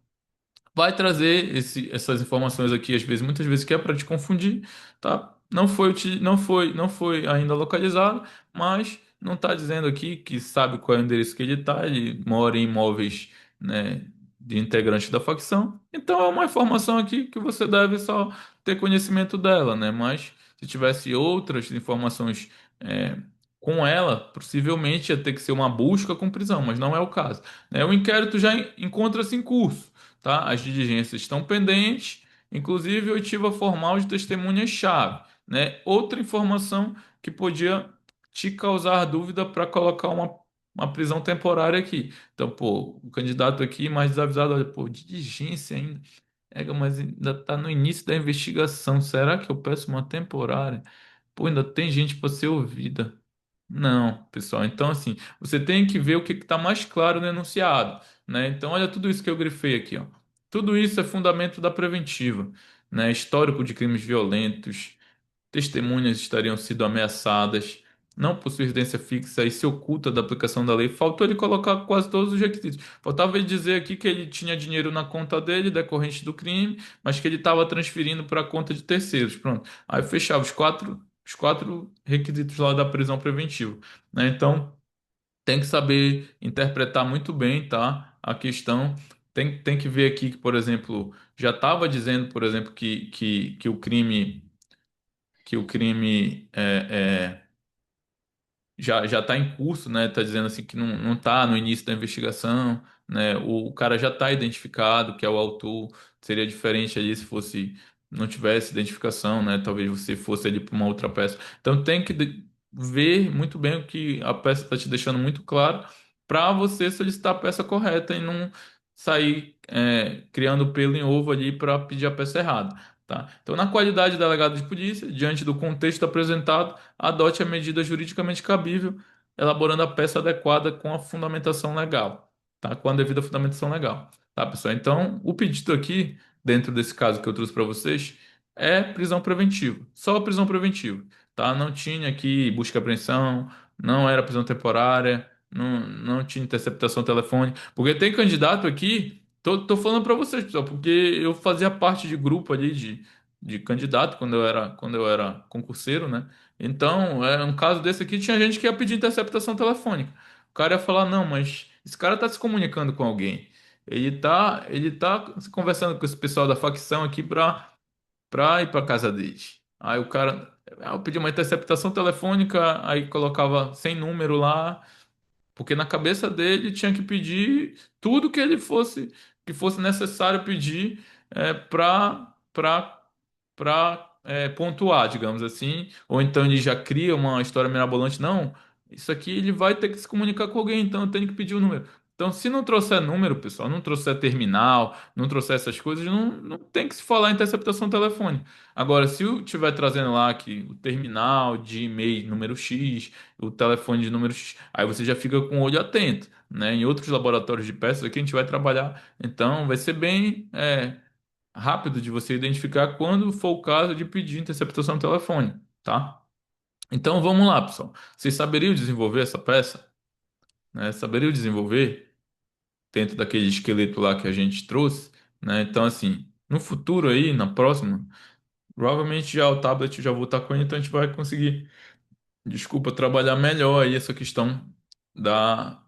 vai trazer essas informações aqui, às vezes, muitas vezes que é para te confundir, tá? Não foi ainda localizado, mas não está dizendo aqui que sabe qual é o endereço que ele está, ele mora em imóveis, né, de integrantes da facção. Então é uma informação aqui que você deve só ter conhecimento dela, né? Mas se tivesse outras informações com ela, possivelmente ia ter que ser uma busca com prisão, mas não é o caso, né? O inquérito já encontra-se em curso, tá? As diligências estão pendentes, inclusive oitiva formal de testemunhas-chave, né? Outra informação que podia te causar dúvida para colocar uma prisão temporária aqui. Então, pô, o candidato aqui mais desavisado, olha, pô, diligência ainda. Mas ainda está no início da investigação. Será que eu peço uma temporária? Pô, ainda tem gente para ser ouvida. Não, pessoal. Então, assim, você tem que ver o que está mais claro no enunciado, né? Então, olha tudo isso que eu grifei aqui, ó. Tudo isso é fundamento da preventiva, né? Histórico de crimes violentos, testemunhas estariam sido ameaçadas, não possui residência fixa e se oculta da aplicação da lei. Faltou ele colocar quase todos os requisitos. Faltava ele dizer aqui que ele tinha dinheiro na conta dele, decorrente do crime, mas que ele estava transferindo para a conta de terceiros. Pronto. Aí fechava os quatro requisitos lá da prisão preventiva, né? Então, tem que saber interpretar muito bem, tá? A questão. Tem que ver aqui que, por exemplo, já estava dizendo, por exemplo, que o crime já está em curso, né? Está dizendo assim que não está no início da investigação, né? O cara já está identificado, que é o autor. Seria diferente ali se fosse não tivesse identificação, né? Talvez você fosse ali para uma outra peça. Então tem que ver muito bem o que a peça está te deixando muito claro para você solicitar a peça correta e não sair criando pelo em ovo ali para pedir a peça errada. Tá? Então, na qualidade de delegado de polícia, diante do contexto apresentado, adote a medida juridicamente cabível, elaborando a peça adequada com a fundamentação legal, tá? Com a devida fundamentação legal, tá, pessoal? Então, o pedido aqui, dentro desse caso que eu trouxe para vocês, é prisão preventiva, só prisão preventiva, tá? Não tinha aqui busca e apreensão, não era prisão temporária, não tinha interceptação telefônica, porque tem candidato aqui. Tô falando para vocês, pessoal, porque eu fazia parte de grupo ali de candidato quando eu era concurseiro, né? Então, um caso desse aqui, tinha gente que ia pedir interceptação telefônica. O cara ia falar, não, mas esse cara tá se comunicando com alguém. Ele tá se conversando com esse pessoal da facção aqui pra ir pra casa deles. Aí o cara, eu pedi uma interceptação telefônica, aí colocava sem número lá. Porque na cabeça dele tinha que pedir tudo que fosse necessário pedir para pontuar, digamos assim. Ou então ele já cria uma história mirabolante. Não, isso aqui ele vai ter que se comunicar com alguém, então eu tenho que pedir o número. Então, se não trouxer número, pessoal, não trouxer terminal, não trouxer essas coisas, não tem que se falar em interceptação telefônica. Agora, se eu estiver trazendo lá que o terminal de e-mail número X, o telefone de número X, aí você já fica com o olho atento, né? Em outros laboratórios de peças aqui a gente vai trabalhar, então vai ser bem rápido de você identificar quando for o caso de pedir interceptação telefônica, tá? Então vamos lá, pessoal. Vocês saberiam desenvolver essa peça, né? Saberiam desenvolver dentro daquele esqueleto lá que a gente trouxe, né? Então assim, no futuro aí, na próxima, provavelmente já o tablet já vou estar com ele, então a gente vai conseguir, desculpa, trabalhar melhor aí essa questão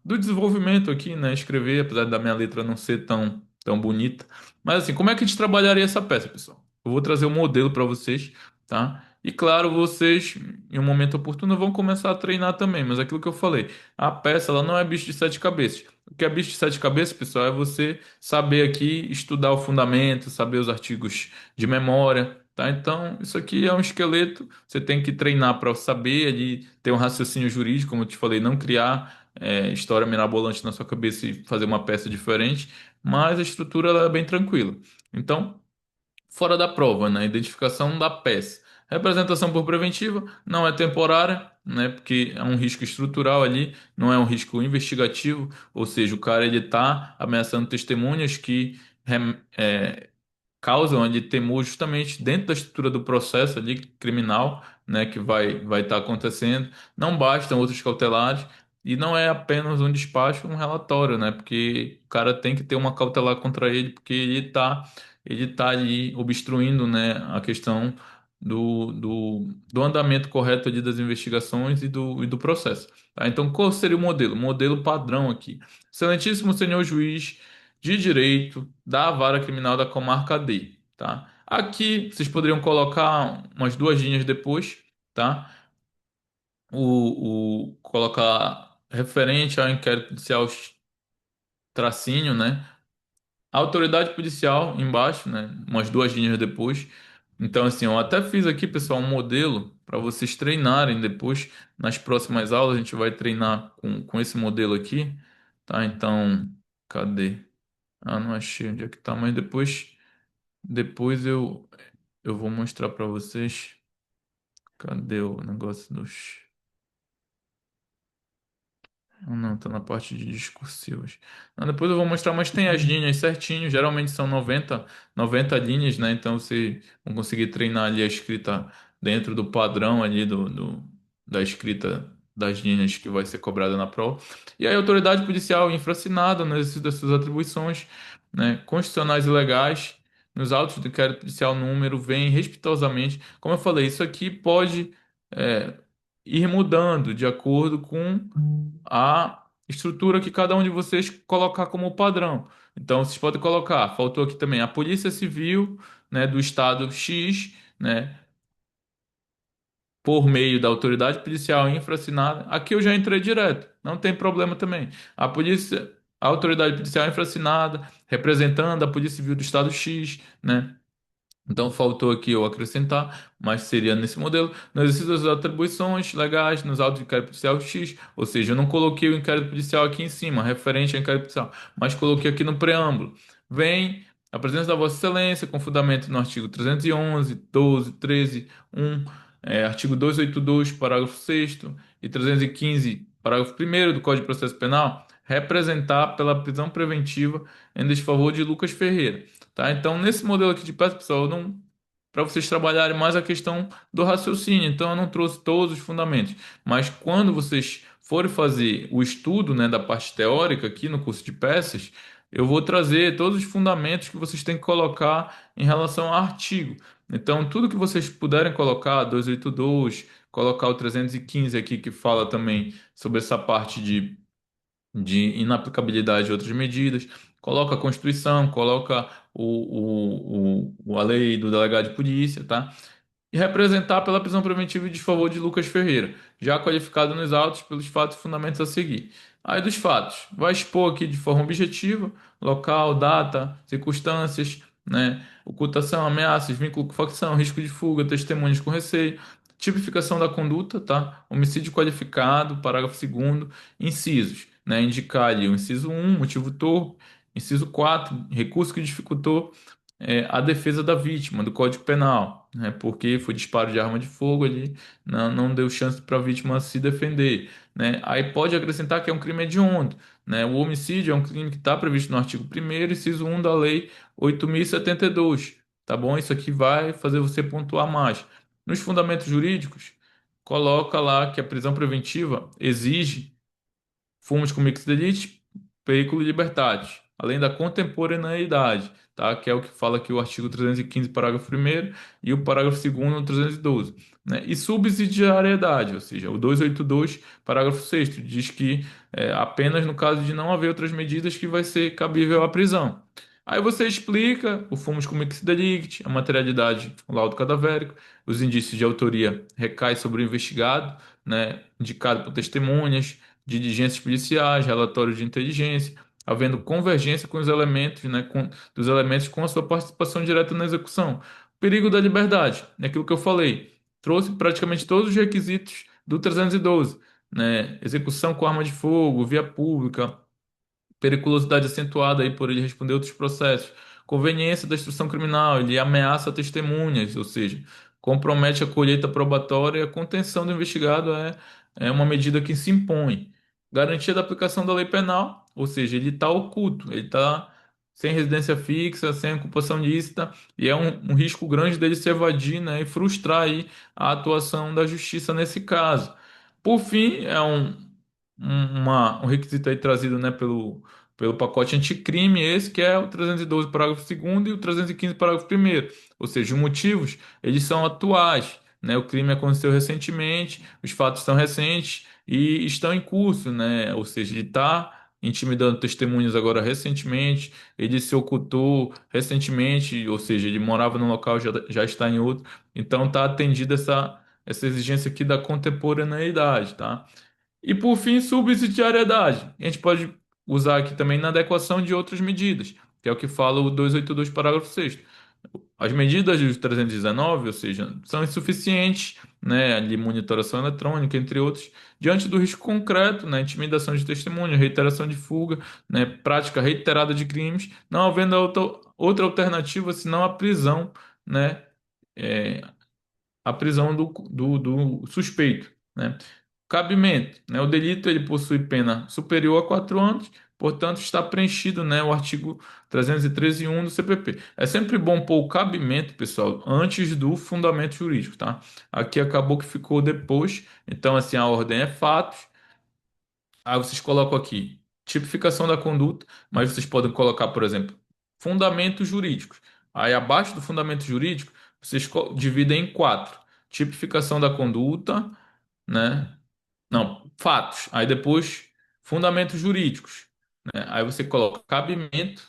do desenvolvimento aqui, né? Escrever, apesar da minha letra não ser tão bonita. Mas assim, como é que a gente trabalharia essa peça, pessoal? Eu vou trazer um modelo para vocês, tá? E claro, vocês, em um momento oportuno, vão começar a treinar também. Mas aquilo que eu falei, a peça, ela não é bicho de sete cabeças. O que é bicho de sete cabeças, pessoal, é você saber aqui estudar o fundamento, saber os artigos de memória, tá? Então, isso aqui é um esqueleto. Você tem que treinar para saber ali ter um raciocínio jurídico, como eu te falei, não criar história mirabolante na sua cabeça e fazer uma peça diferente, mas a estrutura ela é bem tranquila. Então, fora da prova, né? Identificação da peça. Representação por preventiva não é temporária, né? Porque é um risco estrutural ali, não é um risco investigativo, ou seja, o cara ele está ameaçando testemunhas que causam ali temor justamente dentro da estrutura do processo ali criminal, né, que vai estar acontecendo. Não bastam outros cautelares e não é apenas um despacho, um relatório, né, porque o cara tem que ter uma cautelar contra ele porque ele tá ali obstruindo, né, a questão do andamento correto ali das investigações e do processo. Tá? Então, qual seria o modelo? O modelo padrão aqui. Excelentíssimo senhor juiz de direito da vara criminal da comarca D, tá? Aqui vocês poderiam colocar umas duas linhas depois, tá? Colocar referente ao inquérito policial tracinho, né? A autoridade policial embaixo, né? Umas duas linhas depois. Então, assim, eu até fiz aqui, pessoal, um modelo para vocês treinarem depois. Nas próximas aulas a gente vai treinar com esse modelo aqui, tá? Então, cadê? Ah, não achei onde é que tá, mas depois eu vou mostrar para vocês. Cadê o negócio dos. Ah, não, tá na parte de discursivas. Não, depois eu vou mostrar, mas tem as linhas certinho. Geralmente são 90 linhas, né? Então você vai conseguir treinar ali a escrita dentro do padrão ali da escrita das linhas que vai ser cobrada na prova. E aí a autoridade policial infracinada no exercício das suas atribuições, né, constitucionais e legais, nos autos do inquérito policial número, vem respeitosamente. Como eu falei, isso aqui pode é, ir mudando de acordo com a estrutura que cada um de vocês colocar como padrão. Então, vocês podem colocar, faltou aqui também a Polícia Civil, né, do estado X, né, por meio da autoridade policial infracinada. Aqui eu já entrei direto, não tem problema também. A autoridade policial infracinada, representando a Polícia Civil do estado X, né? Então faltou aqui eu acrescentar, mas seria nesse modelo, no exercício das atribuições legais nos autos de inquérito policial X, ou seja, eu não coloquei o inquérito policial aqui em cima, referente ao inquérito policial, mas coloquei aqui no preâmbulo. Vem a presença da Vossa Excelência com fundamento no artigo 311, 12, 13, 1, artigo 282, parágrafo 6º e 315, parágrafo 1º do Código de Processo Penal, representar pela prisão preventiva em desfavor de Lucas Ferreira. Tá? Então, nesse modelo aqui de peça, pessoal, eu não, para vocês trabalharem mais a questão do raciocínio. Então, eu não trouxe todos os fundamentos. Mas quando vocês forem fazer o estudo, né, da parte teórica aqui no curso de peças, eu vou trazer todos os fundamentos que vocês têm que colocar em relação ao artigo. Então, tudo que vocês puderem colocar, 282, colocar o 315 aqui, que fala também sobre essa parte de inaplicabilidade de outras medidas, coloca a Constituição, coloca a lei do delegado de polícia, tá? E representar pela prisão preventiva em desfavor de Lucas Ferreira, já qualificado nos autos pelos fatos e fundamentos a seguir. Aí dos fatos, vai expor aqui de forma objetiva, local, data, circunstâncias, né? Ocultação, ameaças, vínculo com facção, risco de fuga, testemunhas com receio, tipificação da conduta, tá? Homicídio qualificado, parágrafo segundo, incisos, né? Indicar ali o inciso um, motivo torpe, inciso 4, recurso que dificultou a defesa da vítima do Código Penal, né? Porque foi disparo de arma de fogo ali, não deu chance para a vítima se defender, né? Aí pode acrescentar que é um crime hediondo, né? O homicídio é um crime que está previsto no artigo 1º, inciso 1 da Lei 8.072, tá bom? Isso aqui vai fazer você pontuar mais. Nos fundamentos jurídicos, coloca lá que a prisão preventiva exige fumos com mix delite, veículo e liberdade, além da contemporaneidade, tá? Que é o que fala aqui o artigo 315, parágrafo 1º e o parágrafo 2º, 312, né? E subsidiariedade, ou seja, o 282, parágrafo 6º, diz que apenas no caso de não haver outras medidas que vai ser cabível a prisão. Aí você explica o fumus cum ex delicti, a materialidade, o laudo cadavérico, os indícios de autoria recai sobre o investigado, né, indicado por testemunhas, diligências policiais, relatórios de inteligência, havendo convergência com os elementos, né, dos elementos com a sua participação direta na execução. Perigo da liberdade, é aquilo que eu falei, trouxe praticamente todos os requisitos do 312, né, execução com arma de fogo, via pública, periculosidade acentuada aí por ele responder outros processos, conveniência da instrução criminal, ele ameaça testemunhas, ou seja, compromete a colheita probatória e a contenção do investigado é uma medida que se impõe. Garantia da aplicação da lei penal, ou seja, ele está oculto, ele está sem residência fixa, sem ocupação lícita, e é um risco grande dele se evadir, né, e frustrar aí a atuação da justiça nesse caso. Por fim, um requisito aí trazido, né, pelo pacote anticrime, esse que é o 312, parágrafo segundo e o 315, parágrafo primeiro. Ou seja, os motivos, eles são atuais, né? O crime aconteceu recentemente, os fatos são recentes e estão em curso, né? Ou seja, ele está intimidando testemunhas agora recentemente, ele se ocultou recentemente, ou seja, ele morava num local, já está em outro. Então, está atendida essa exigência aqui da contemporaneidade, tá? E por fim, subsidiariedade. A gente pode usar aqui também na adequação de outras medidas, que é o que fala o 282, parágrafo 6º. As medidas dos 319, ou seja, são insuficientes, né, ali monitoração eletrônica, entre outros, diante do risco concreto, né, intimidação de testemunha, reiteração de fuga, né, prática reiterada de crimes, não havendo outra alternativa senão a prisão, né, é, a prisão do suspeito, né? Cabimento, né? O delito ele possui pena superior a 4 anos, portanto está preenchido, né, o artigo 313(1) do CPP. É sempre bom pôr o cabimento, pessoal, antes do fundamento jurídico, tá? Aqui acabou que ficou depois, então assim, a ordem é fatos. Aí vocês colocam aqui tipificação da conduta, mas vocês podem colocar, por exemplo, fundamentos jurídicos. Aí abaixo do fundamento jurídico, vocês dividem em quatro: tipificação da conduta, né? Não, fatos. Aí depois, fundamentos jurídicos, né? Aí você coloca cabimento,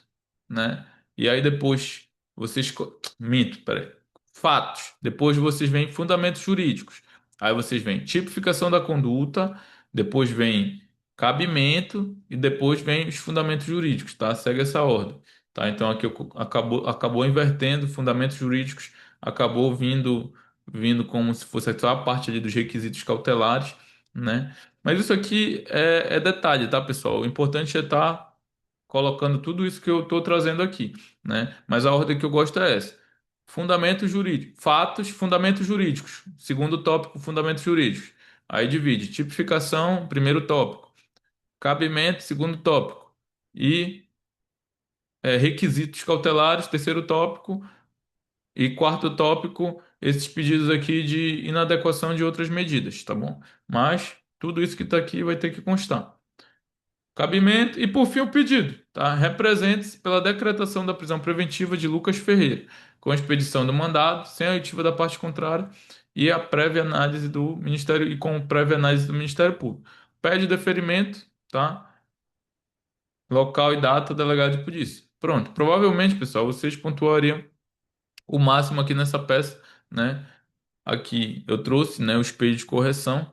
né? E aí depois vocês. Minto, peraí. Fatos. Depois vocês veem fundamentos jurídicos. Aí vocês veem tipificação da conduta, depois vem cabimento e depois vem os fundamentos jurídicos, tá? Segue essa ordem, tá? Então aqui acabou invertendo fundamentos jurídicos, acabou vindo como se fosse só a parte ali dos requisitos cautelares, né? Mas isso aqui é detalhe, tá, pessoal? O importante é estar colocando tudo isso que eu estou trazendo aqui, né? Mas a ordem que eu gosto é essa: fundamento jurídico, fatos, fundamentos jurídicos. Segundo tópico, fundamentos jurídicos. Aí divide tipificação, primeiro tópico, cabimento, segundo tópico, e requisitos cautelares, terceiro tópico, e quarto tópico, esses pedidos aqui de inadequação de outras medidas, tá bom? Mas tudo isso que está aqui vai ter que constar. Cabimento e, por fim, o pedido, tá? Represente-se pela decretação da prisão preventiva de Lucas Ferreira, com a expedição do mandado, sem a oitiva da parte contrária e a prévia análise do Ministério e com prévia análise do Ministério Público. Pede deferimento, tá? Local e data, delegado de polícia. Pronto. Provavelmente, pessoal, vocês pontuariam o máximo aqui nessa peça, né? Aqui eu trouxe, né, o espelho de correção.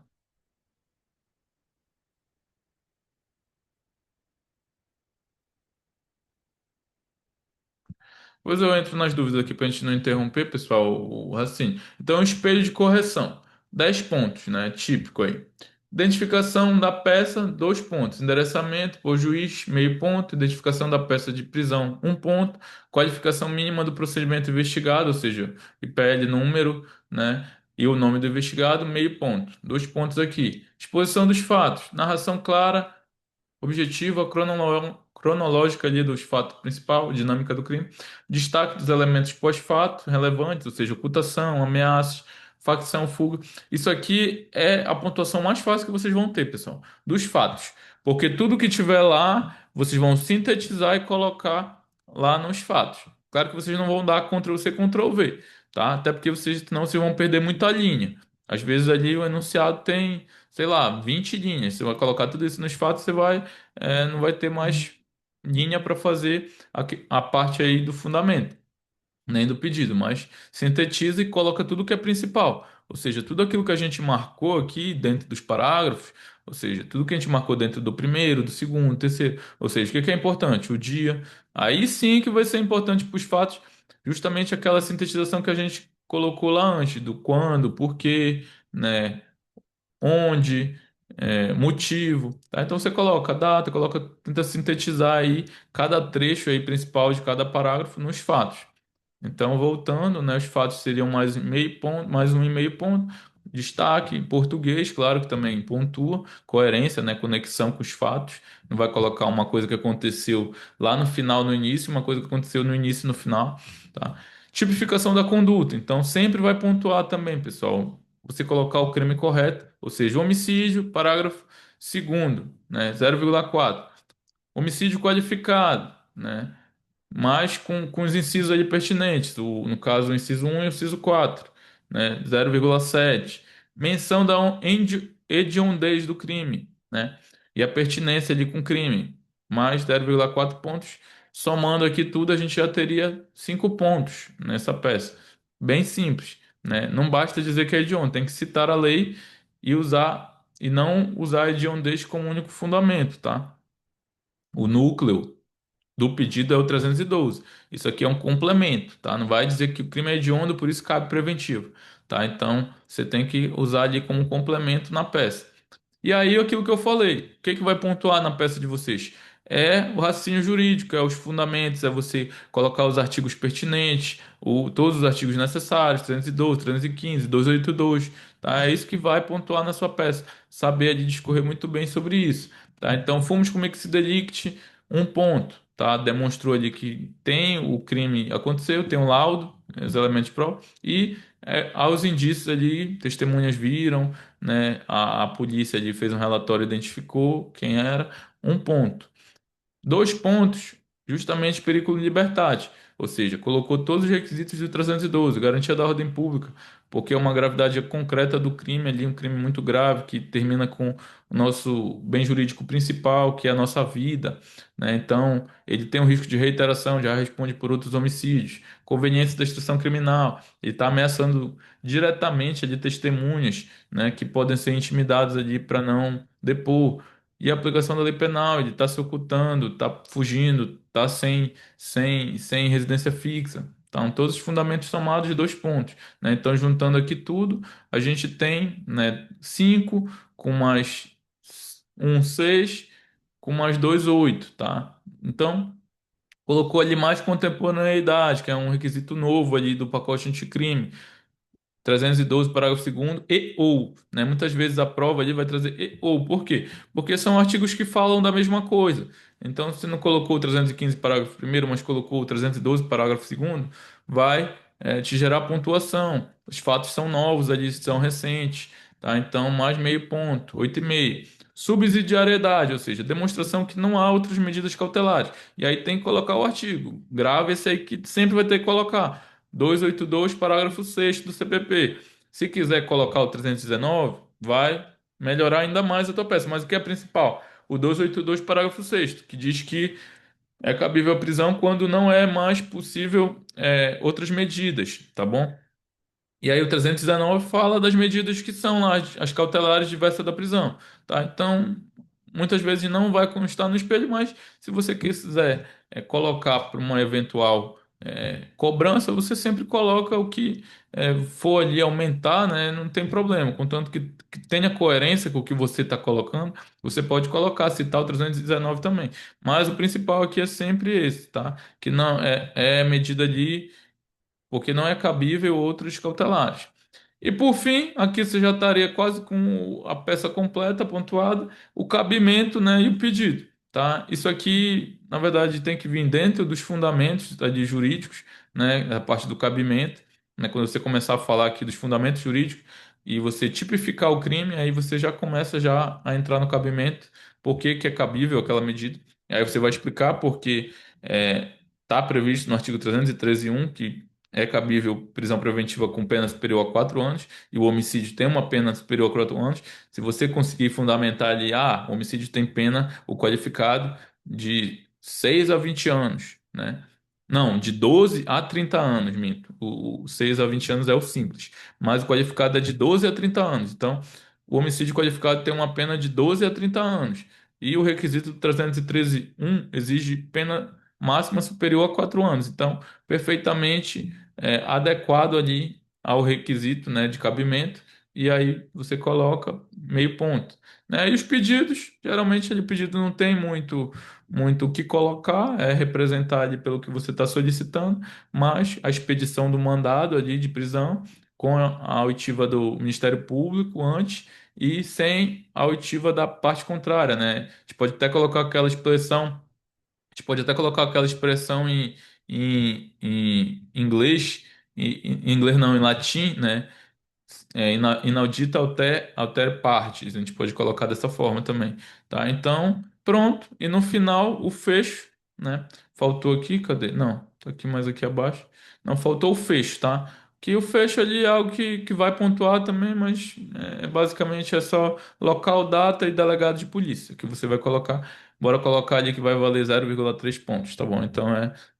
Pois eu entro nas dúvidas aqui para a gente não interromper, pessoal, o raciocínio. Então, espelho de correção, 10 pontos, né? Típico aí. Identificação da peça, 2 pontos. Endereçamento por juiz, meio ponto. Identificação da peça de prisão, 1 ponto. Qualificação mínima do procedimento investigado, ou seja, IPL número, né? E o nome do investigado, meio ponto. 2 pontos aqui. Exposição dos fatos, narração clara, objetiva, cronológica ali dos fatos principal, dinâmica do crime, destaque dos elementos pós-fato relevantes, ou seja, ocultação, ameaças, facção, fuga. Isso aqui é a pontuação mais fácil que vocês vão ter, pessoal, dos fatos, porque tudo que tiver lá, vocês vão sintetizar e colocar lá nos fatos. Claro que vocês não vão dar Ctrl+C, Ctrl+V, tá? Até porque vocês não se vão perder muita linha. Às vezes ali o enunciado tem, sei lá, 20 linhas. Você vai colocar tudo isso nos fatos, não vai ter mais linha para fazer a parte aí do fundamento, nem do pedido, mas sintetiza e coloca tudo que é principal. Ou seja, tudo aquilo que a gente marcou aqui dentro dos parágrafos, ou seja, tudo que a gente marcou dentro do primeiro, do segundo, terceiro, ou seja, o que que é importante? O dia. Aí sim que vai ser importante para os fatos, justamente aquela sintetização que a gente colocou lá antes, do quando, porquê, né? Onde, motivo, tá? Então você coloca a data, tenta sintetizar aí cada trecho aí principal de cada parágrafo nos fatos. Então, voltando, né, os fatos seriam mais meio ponto, mais 1,5 ponto. Destaque, em português, claro que também pontua, coerência, né, conexão com os fatos. Não vai colocar uma coisa que aconteceu lá no final, no início, uma coisa que aconteceu no início e no final, tá? Tipificação da conduta. Então, sempre vai pontuar também, pessoal. Você colocar o crime correto, ou seja, homicídio, parágrafo segundo, né, 0,4. Homicídio qualificado, né? Mas com os incisos ali pertinentes, no caso o inciso 1 e o inciso 4, né? 0,7. Menção da hediondez do crime, né? E a pertinência ali com o crime, mais 0,4 pontos. Somando aqui tudo, a gente já teria 5 pontos nessa peça. Bem simples, né? Não basta dizer que é hediondo, tem que citar a lei e não usar a hediondez como único fundamento, tá? O núcleo do pedido é o 312. Isso aqui é um complemento, tá? Não vai dizer que o crime é hediondo, por isso cabe preventivo, tá? Então, você tem que usar ali como complemento na peça. E aí, aquilo que eu falei, o que que vai pontuar na peça de vocês? É o raciocínio jurídico, é os fundamentos, é você colocar os artigos pertinentes, todos os artigos necessários, 312, 315, 282, tá? É isso que vai pontuar na sua peça. Saber ali discorrer muito bem sobre isso. tá? Então, fomos com mixed delicti, um ponto, tá? Demonstrou ali que tem o crime aconteceu, tem um laudo, os elementos pró e aos indícios ali, testemunhas viram, né? A polícia ali fez um relatório, identificou quem era, um ponto. Dois pontos, justamente perigo de liberdade, ou seja, colocou todos os requisitos do 312, garantia da ordem pública, porque é uma gravidade concreta do crime ali, um crime muito grave que termina com o nosso bem jurídico principal, que é a nossa vida, né? Então, ele tem um risco de reiteração, já responde por outros homicídios, conveniência da instrução criminal, ele está ameaçando diretamente ali testemunhas, né, que podem ser intimidadas ali para não depor. E a aplicação da lei penal, ele está se ocultando, está fugindo, está sem residência fixa. Então, todos os fundamentos somados de dois pontos, né? Então, juntando aqui tudo, a gente tem, né, 5 com mais um 6 com mais dois 8, tá? Então, colocou ali mais contemporaneidade, que é um requisito novo ali do pacote anticrime. 312, parágrafo segundo e ou, né? Muitas vezes a prova ali vai trazer e ou. Por quê? Porque são artigos que falam da mesma coisa. Então, se não colocou o 315, parágrafo primeiro, mas colocou o 312, parágrafo segundo, vai te gerar pontuação. Os fatos são novos ali, são recentes, tá? Então, mais meio ponto, 8,5. Subsidiariedade, ou seja, demonstração que não há outras medidas cautelares. E aí tem que colocar o artigo. Grave esse aí que sempre vai ter que colocar. 282, parágrafo 6º do CPP. Se quiser colocar o 319, vai melhorar ainda mais a tua peça. Mas o que é principal? O 282, parágrafo 6º, que diz que é cabível a prisão quando não é mais possível outras medidas, tá bom? E aí o 319 fala das medidas que são lá, as cautelares diversas da prisão, tá? Então, muitas vezes não vai constar no espelho, mas se você quiser colocar para uma eventual cobrança, você sempre coloca o que for ali aumentar, né? Não tem problema, contanto que tenha coerência com o que você está colocando, você pode colocar, citar o 319 também. Mas o principal aqui é sempre esse, tá? Que não é medida ali porque não é cabível outros cautelares. E por fim, aqui você já estaria quase com a peça completa, pontuada, o cabimento, né, e o pedido, tá? Isso aqui, na verdade, tem que vir dentro dos fundamentos ali, jurídicos, né, a parte do cabimento, né, quando você começar a falar aqui dos fundamentos jurídicos e você tipificar o crime, aí você já começa já a entrar no cabimento, por que que é cabível aquela medida. E aí você vai explicar porque está previsto no artigo 313(1) que é cabível prisão preventiva com pena superior a 4 anos e o homicídio tem uma pena superior a 4 anos. Se você conseguir fundamentar ali, o homicídio tem pena, o qualificado, de 6 a 20 anos, né? Não, de 12 a 30 anos, minto. O 6 a 20 anos é o simples, mas o qualificado é de 12 a 30 anos. Então, o homicídio qualificado tem uma pena de 12 a 30 anos. E o requisito do 313(1) exige pena máxima superior a 4 anos. Então, perfeitamente adequado ali ao requisito, né, de cabimento, e aí você coloca meio ponto, né? E os pedidos, geralmente o pedido não tem muito o que colocar, é representar ali pelo que você está solicitando, mas a expedição do mandado ali de prisão com a oitiva do Ministério Público antes e sem a oitiva da parte contrária, né? A gente pode até colocar aquela expressão a gente pode até colocar aquela expressão em inglês, em inglês não, em latim, né? Inaudita alter partes. A gente pode colocar dessa forma também, tá? Então, pronto. E no final, o fecho, né? Faltou aqui, cadê? Não, tá aqui mais aqui abaixo. Não, faltou o fecho, tá? Que o fecho ali é algo que vai pontuar também, mas basicamente é só local, data e delegado de polícia que você vai colocar. Bora colocar ali que vai valer 0,3 pontos, tá bom? Então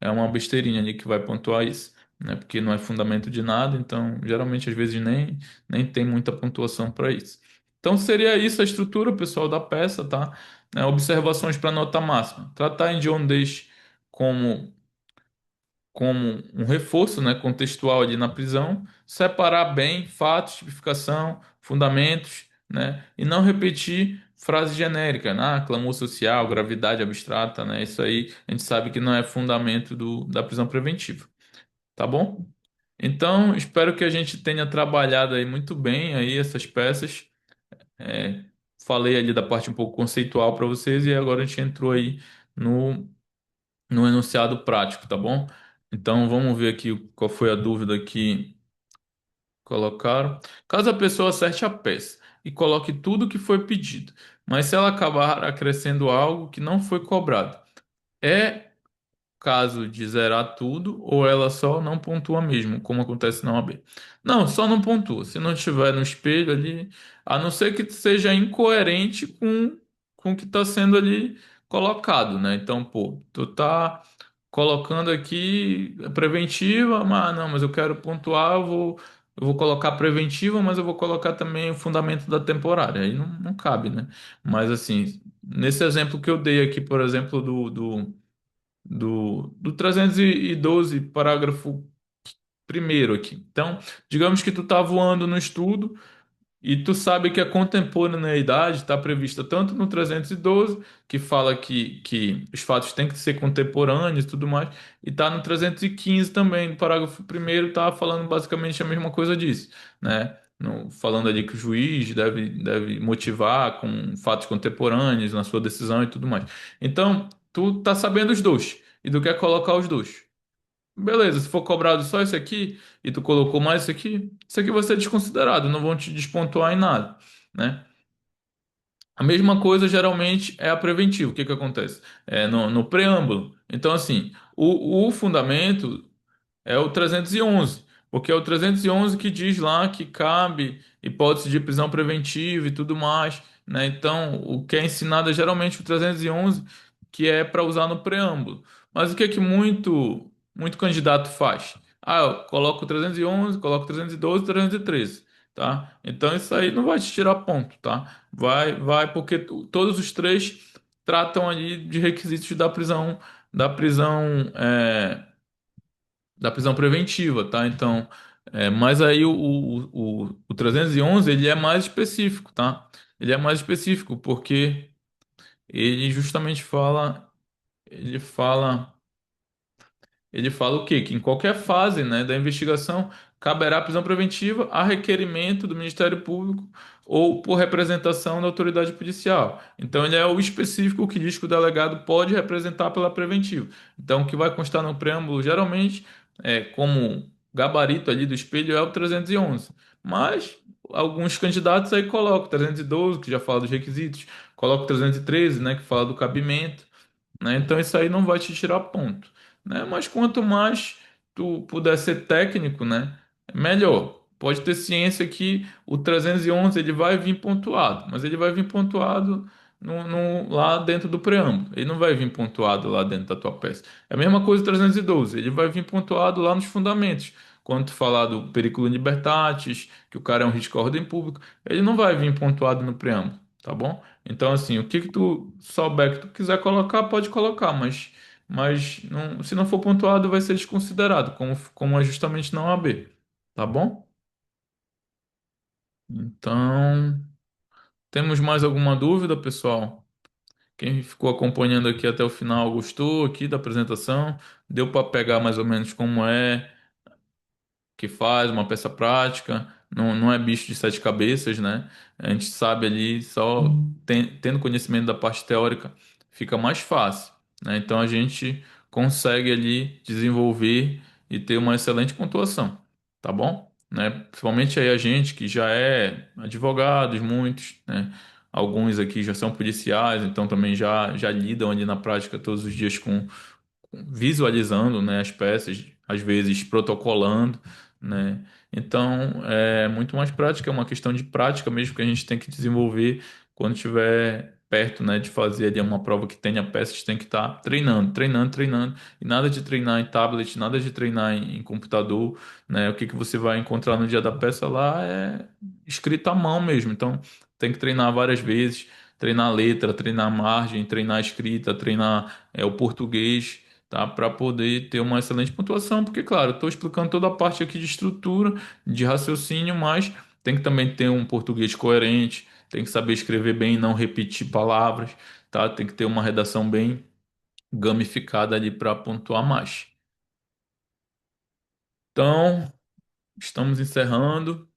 é uma besteirinha ali que vai pontuar isso, né? Porque não é fundamento de nada, então geralmente às vezes nem tem muita pontuação para isso. Então seria isso a estrutura, pessoal, da peça, tá? Observações para nota máxima. Tratar em John Dash como como um reforço, né, contextual ali na prisão, separar bem fatos, tipificação, fundamentos, né, e não repetir frase genérica, né, clamor social, gravidade abstrata, né, isso aí a gente sabe que não é fundamento da prisão preventiva, tá bom? Então, espero que a gente tenha trabalhado aí muito bem aí essas peças. É, falei ali da parte um pouco conceitual para vocês e agora a gente entrou aí no, no enunciado prático, tá bom? Então vamos ver aqui qual foi a dúvida que colocaram. Caso a pessoa acerte a peça e coloque tudo o que foi pedido, mas se ela acabar acrescendo algo que não foi cobrado, é caso de zerar tudo ou ela só não pontua mesmo, como acontece na OAB? Não, só não pontua. Se não tiver no espelho ali, a não ser que seja incoerente com o que está sendo ali colocado, né? Então, pô, tu tá colocando aqui preventiva, mas não, mas eu quero pontuar, eu vou colocar preventiva, mas eu vou colocar também o fundamento da temporária. Aí não cabe, né? Mas assim, nesse exemplo que eu dei aqui, por exemplo, do 312, parágrafo primeiro aqui. Então, digamos que tu tá voando no estudo e tu sabe que a contemporaneidade está prevista tanto no 312, que fala que os fatos têm que ser contemporâneos e tudo mais, e tá no 315 também, no parágrafo primeiro, tá falando basicamente a mesma coisa disso, né? Falando ali que o juiz deve motivar com fatos contemporâneos na sua decisão e tudo mais. Então, tu tá sabendo os dois, e tu quer colocar os dois. Beleza, se for cobrado só isso aqui e tu colocou mais isso aqui vai ser desconsiderado, não vão te despontuar em nada, né? A mesma coisa geralmente é a preventiva. O que que acontece? É no preâmbulo. Então, assim, o fundamento é o 311, porque é o 311 que diz lá que cabe hipótese de prisão preventiva e tudo mais, né? Então, o que é ensinado é geralmente o 311, que é para usar no preâmbulo. Mas o que é que muito candidato faz? Ah, eu coloco o 311, coloco o 312, 313, tá? Então, isso aí não vai te tirar ponto, tá? Vai, porque todos os três tratam ali de requisitos da prisão, da prisão preventiva, tá? Então, mas aí o 311 ele é mais específico, tá? Ele é mais específico porque ele justamente ele fala ele fala o quê? Que em qualquer fase, né, da investigação caberá prisão preventiva a requerimento do Ministério Público ou por representação da autoridade policial. Então, ele é o específico que diz que o delegado pode representar pela preventiva. Então, o que vai constar no preâmbulo, geralmente, como gabarito ali do espelho, é o 311. Mas alguns candidatos aí colocam o 312, que já fala dos requisitos, coloca o 313, né, que fala do cabimento, né? Então isso aí não vai te tirar ponto, né? Mas quanto mais tu puder ser técnico, né, melhor. Pode ter ciência que o 311 ele vai vir pontuado, mas ele vai vir pontuado lá dentro do preâmbulo. Ele não vai vir pontuado lá dentro da tua peça. É a mesma coisa o 312, ele vai vir pontuado lá nos fundamentos. Quando tu falar do periculum libertatis, que o cara é um risco à ordem pública, ele não vai vir pontuado no preâmbulo, tá bom? Então, assim, o que que tu souber que tu quiser colocar, pode colocar, mas se não for pontuado, vai ser desconsiderado, como é justamente na OAB, tá bom? Então, temos mais alguma dúvida, pessoal? Quem ficou acompanhando aqui até o final gostou aqui da apresentação? Deu para pegar mais ou menos como é que faz uma peça prática, não é bicho de sete cabeças, né? A gente sabe ali, só tendo conhecimento da parte teórica, fica mais fácil, né? Então a gente consegue ali desenvolver e ter uma excelente pontuação, tá bom? Né? Principalmente aí a gente que já é advogados, muitos, né? Alguns aqui já são policiais, então também já lidam ali na prática todos os dias visualizando, né, as peças, às vezes protocolando, né? Então, é muito mais prática, é uma questão de prática mesmo que a gente tem que desenvolver quando estiver perto, né, de fazer ali uma prova que tenha peças, tem que estar treinando, treinando, treinando, e nada de treinar em tablet, nada de treinar em computador, né? O que que você vai encontrar no dia da peça lá é escrito à mão mesmo. Então, tem que treinar várias vezes, treinar a letra, treinar a margem, treinar a escrita, treinar o português, tá? Para poder ter uma excelente pontuação, porque, claro, eu estou explicando toda a parte aqui de estrutura, de raciocínio, mas tem que também ter um português coerente, tem que saber escrever bem e não repetir palavras, tá? Tem que ter uma redação bem gamificada ali para pontuar mais. Então, estamos encerrando.